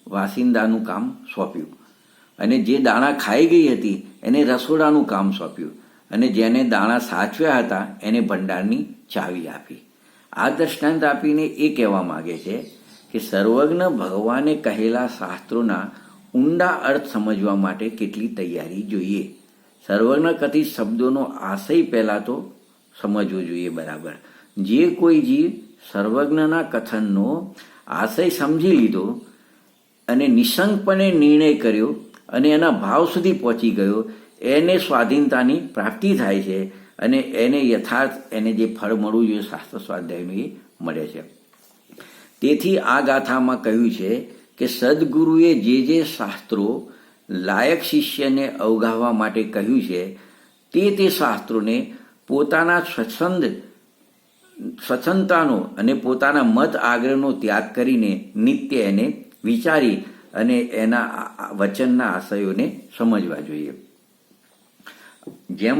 વાસિંદાનું કામ સોંપ્યું, અને જે દાણા ખાઈ ગઈ હતી એને રસોડાનું કામ સોંપ્યું, અને જેને દાણા સાચવ્યા હતા એને ભંડારની ચાવી આપી. આ દ્રષ્ટાંત આપીને એ કહેવા માગે છે કે સર્વજ્ઞ ભગવાને કહેલા શાસ્ત્રોના ઊંડા અર્થ સમજવા માટે કેટલી તૈયારી જોઈએ. સર્વજ્ઞ કથિત શબ્દોનો આશય પહેલાં તો સમજવો જોઈએ બરાબર. જે કોઈ જીવ સર્વજ્ઞના કથનનો આશય સમજી લીધો અને નિશંકપણે નિર્ણય કર્યો અને એના ભાવ સુધી પહોંચી ગયો, એને સ્વાધીનતાની પ્રાપ્તિ થાય છે અને એને યથાર્થ એને જે ફળ મળવું જોઈએ શાસ્ત્ર સ્વાધ્યાયનું એ મળે છે. તેથી આ ગાથામાં કહ્યું છે કે સદગુરુએ જે શાસ્ત્રો લાયક શિષ્યને અવગાહવા માટે કહ્યું છે તે શાસ્ત્રોને પોતાના સ્વચ્છંદતાનો અને પોતાના મત આગ્રહનો ત્યાગ કરીને નિત્ય એને વિચારી અને એના વચનના આશયોને સમજવા જોઈએ. જેમ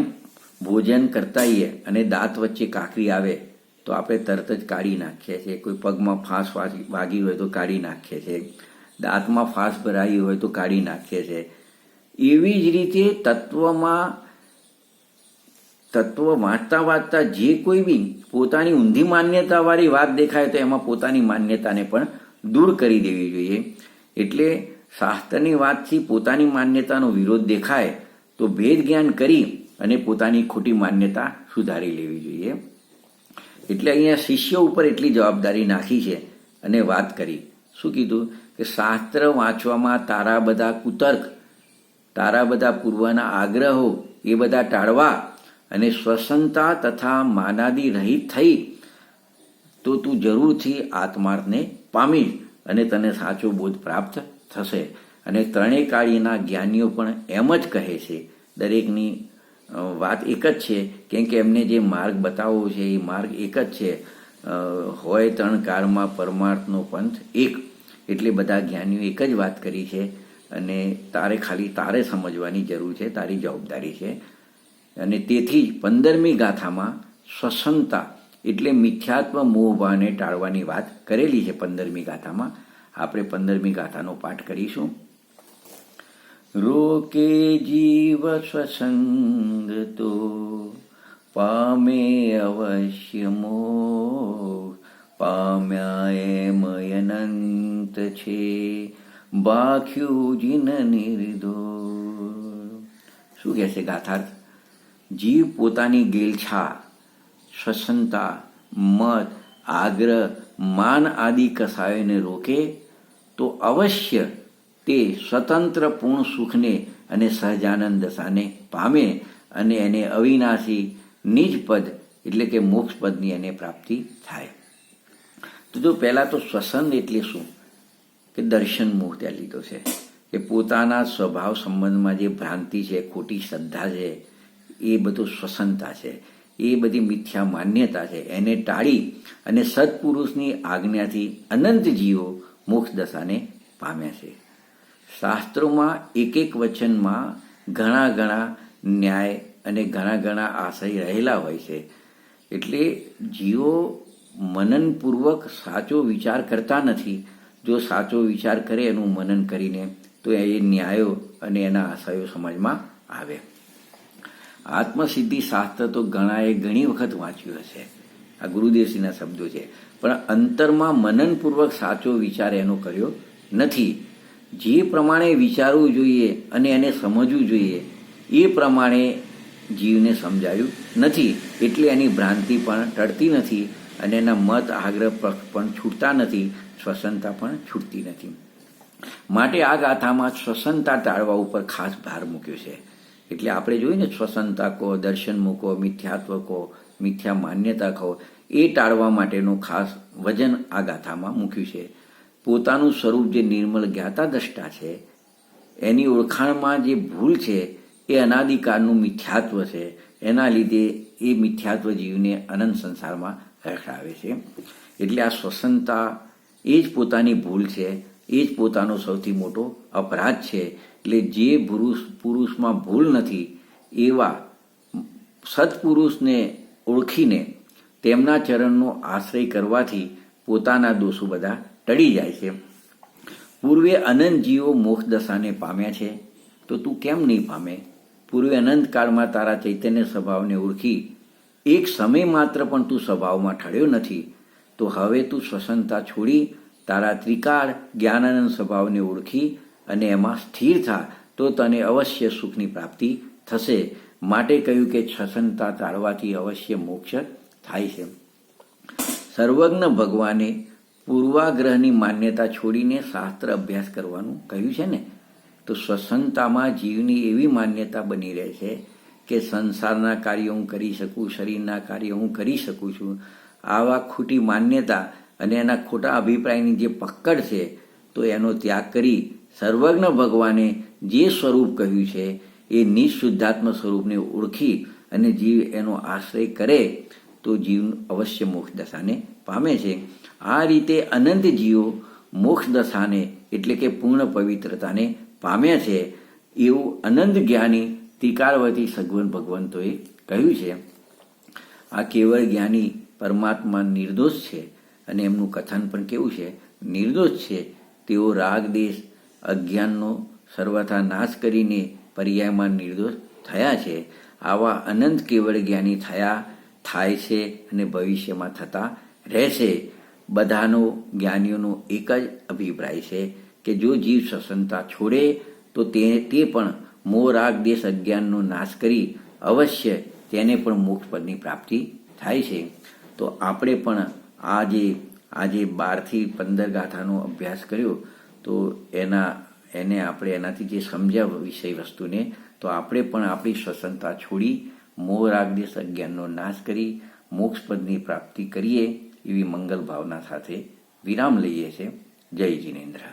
ભોજન કરતા હોઈએ અને દાંત વચ્ચે કાકરી આવે તો આપણે તરત જ કાઢી નાખીએ છીએ. કોઈ પગમાં ફાંસ વાગી હોય તો કાઢી નાખીએ છીએ, દાંતમાં ફાંસ ભરાઈ હોય તો કાઢી નાખીએ છીએ. એવી જ રીતે તત્વ વાંચતા જે કોઈ બી પોતાની ઊંધી માન્યતાવાળી વાત દેખાય તો એમાં પોતાની માન્યતાને પણ દૂર કરી દેવી જોઈએ. એટલે શાસ્ત્રની વાતથી પોતાની માન્યતાનો વિરોધ દેખાય તો ભેદ જ્ઞાન કરી અને પોતાની ખોટી માન્યતા સુધારી લેવી જોઈએ. એટલે અહીંયા શિષ્ય ઉપર એટલી જવાબદારી નાખી છે અને વાત કરી. શું કીધું કે શાસ્ત્ર વાંચવામાં તારા બધા કુતર્ક, તારા બધા પૂર્વના આગ્રહો એ બધા ટાળવા અને સ્વસંતા તથા માનાદી રહિત થઈ તો તું જરૂરથી આત્માર્થને પામીશ અને તને સાચો બોધ પ્રાપ્ત થશે. અને ત્રણેય કાળીના જ્ઞાનીઓ પણ એમ જ કહે છે. દરેકની વાત એક જ છે, કેમ કે એમને જે માર્ગ બતાવવો છે એ માર્ગ એક જ છે. હોય ત્રણ કાળમાં પરમાર્થનો પંથ એક, એટલે બધા જ્ઞાનીઓ એક જ વાત કરી છે અને તારે સમજવાની જરૂર છે, તારી જવાબદારી છે. અને તેથી જ 15મી ગાથામાં શ્વસનતા એટલે મિથ્યાત્વ મોહભાવને ટાળવાની વાત કરેલી છે. 15મી ગાથામાં આપણે 15મી ગાથાનો પાઠ કરીશું. રોકે જીવ સ્વસંગ તો પામે અવશ્ય મોહ, પામ્યા એમ અનંત છે બાખ્યું જીન નિર્દોષ. શું કહે છે ગાથાર્થ? જીવ પોતાની ગેલછા, શ્વસનતા, મત, આગ્રહ, માન આદિ કસાયોને રોકે તો અવશ્ય તે સ્વતંત્ર પૂર્ણ સુખને અને સહજાનંદ દશાને પામે અને એને અવિનાશી નિજપદ એટલે કે મોક્ષપદની એને પ્રાપ્તિ થાય. તો જો પહેલાં તો શ્વસન એટલે શું કે દર્શન મોહ ત્યાં લીધો છે કે પોતાના સ્વભાવ સંબંધમાં જે ભ્રાંતિ છે, ખોટી શ્રદ્ધા છે, એ બધું શ્વસનતા છે. એ બધી મિથ્યા માન્યતા છે, એને ટાળી અને સત્પુરુષની આજ્ઞાથી અનંત જીવો મોક્ષ દશાને પામ્યા છે. શાસ્ત્રોમાં એક એક વચનમાં ઘણા ન્યાય અને ઘણા આશય રહેલા હોય છે. એટલે જીવો મનનપૂર્વક સાચો વિચાર કરતા નથી. જો સાચો વિચાર કરે એનું મનન કરીને તો એ ન્યાયો અને એના આશયો સમજમાં આવે. આત્મસિદ્ધિ શાસ્ત્ર તો ઘણી વખત વાંચ્યું હશે, આ ગુરુદેવસિંહના શબ્દો છે, પણ અંતરમાં મનનપૂર્વક સાચો વિચાર એનો કર્યો નથી. જે પ્રમાણે વિચારવું જોઈએ અને એને સમજવું જોઈએ એ પ્રમાણે જીવને સમજાયું નથી, એટલે એની ભ્રાંતિ પણ ટળતી નથી અને એના મત આગ્રહ પણ છૂટતા નથી, શ્વસનતા પણ છૂટતી નથી. માટે આ ગાથામાં શ્વસનતા ટાળવા ઉપર ખાસ ભાર મૂક્યો છે. એટલે આપણે જોઈએ ને, શ્વસનતા કહો, દર્શન મૂકો, મિથ્યાત્વ કહો, મિથ્યા માન્યતા કહો, એ ટાળવા માટેનું ખાસ વજન આ ગાથામાં મૂક્યું છે. પોતાનું સ્વરૂપ જે નિર્મળ જ્ઞાતા દ્રષ્ટા છે એની ઓળખાણમાં જે ભૂલ છે એ અનાદિકાળનું મિથ્યાત્વ છે. એના લીધે એ મિથ્યાત્વ જીવને અનંત સંસારમાં રખડાવે છે. એટલે આ શ્વસનતા એ જ પોતાની ભૂલ છે, એ જ પોતાનો સૌથી મોટો અપરાધ છે. એટલે જે પુરુષમાં ભૂલ નથી એવા સત્પુરુષને ઓળખીને તેમના ચરણનો આશ્રય કરવાથી પોતાના દોષો બધા ટળી જાય છે. પૂર્વે અનંત જીવો મોક્ષ દશાને પામ્યા છે, તો તું કેમ નહીં પામે? પૂર્વે અનંત કાળમાં તારા ચૈતન્ય સ્વભાવને ઓળખી એક સમય માત્ર પણ તું સ્વભાવમાં ઠળ્યો નથી, તો હવે તું શ્વસનતા છોડી તારા ત્રિકાળ જ્ઞાનાનંદ સ્વભાવને ઓળખી અને એમાં સ્થિર થા, તો તને અવશ્ય સુખની પ્રાપ્તિ થશે. માટે કહ્યું કે શ્વસનતા ટાળવાથી અવશ્ય મોક્ષ થાય છે. સર્વજ્ઞ ભગવાને પૂર્વાગ્રહની માન્યતા છોડીને શાસ્ત્ર અભ્યાસ કરવાનું કહ્યું છે ને, તો શ્વસનતામાં જીવની એવી માન્યતા બની રહે છે કે સંસારના કાર્યો હું કરી શકું, શરીરના કાર્યો હું કરી શકું છું. આવા ખોટી માન્યતા અને એના ખોટા અભિપ્રાયની જે પકડ છે, તો એનો ત્યાગ કરી સર્વજ્ઞ ભગવાને જે સ્વરૂપ કહ્યું છે એ નિઃશુદ્ધાત્મ સ્વરૂપને ઓળખી અને જીવ એનો આશ્રય કરે તો જીવ અવશ્ય મોક્ષ દશાને પામે છે. આ રીતે અનંત જીવો મોક્ષ દશાને એટલે કે પૂર્ણ પવિત્રતાને પામ્યા છે, એવું અનંત જ્ઞાની ત્રિકાળવતી સગવન ભગવંતોએ કહ્યું છે. આ કેવળ જ્ઞાની પરમાત્મા નિર્દોષ છે અને એમનું કથન પણ કેવું છે? નિર્દોષ છે. તેઓ રાગ દેશ અજ્ઞાનનો સર્વથા નાશ કરીને પર્યાયમાં નિર્દોષ થયા છે. આવા અનંત કેવળ જ્ઞાની થાય છે અને ભવિષ્યમાં થતા રહેશે. બધાનો જ્ઞાનીઓનો એક જ અભિપ્રાય છે કે જો જીવ શ્વસનતા છોડે તો તે પણ મોહ રાગ દેશ અજ્ઞાનનો નાશ કરી અવશ્ય તેને પણ મોક્ષ પદની પ્રાપ્તિ થાય છે. તો આપણે પણ આજે 12 થી 15 ગાથાનો અભ્યાસ કર્યો, તો એને આપણે એનાથી જે સમજ્યા વિષય વસ્તુને, તો આપણે પણ આપણી શ્વસનતા છોડી મોહ રાગ દેશ અજ્ઞાનનો નાશ કરી મોક્ષ પદની પ્રાપ્તિ કરીએ એવી મંગલ ભાવના સાથે વિરામ લઈએ છીએ. જય જિનેન્દ્ર.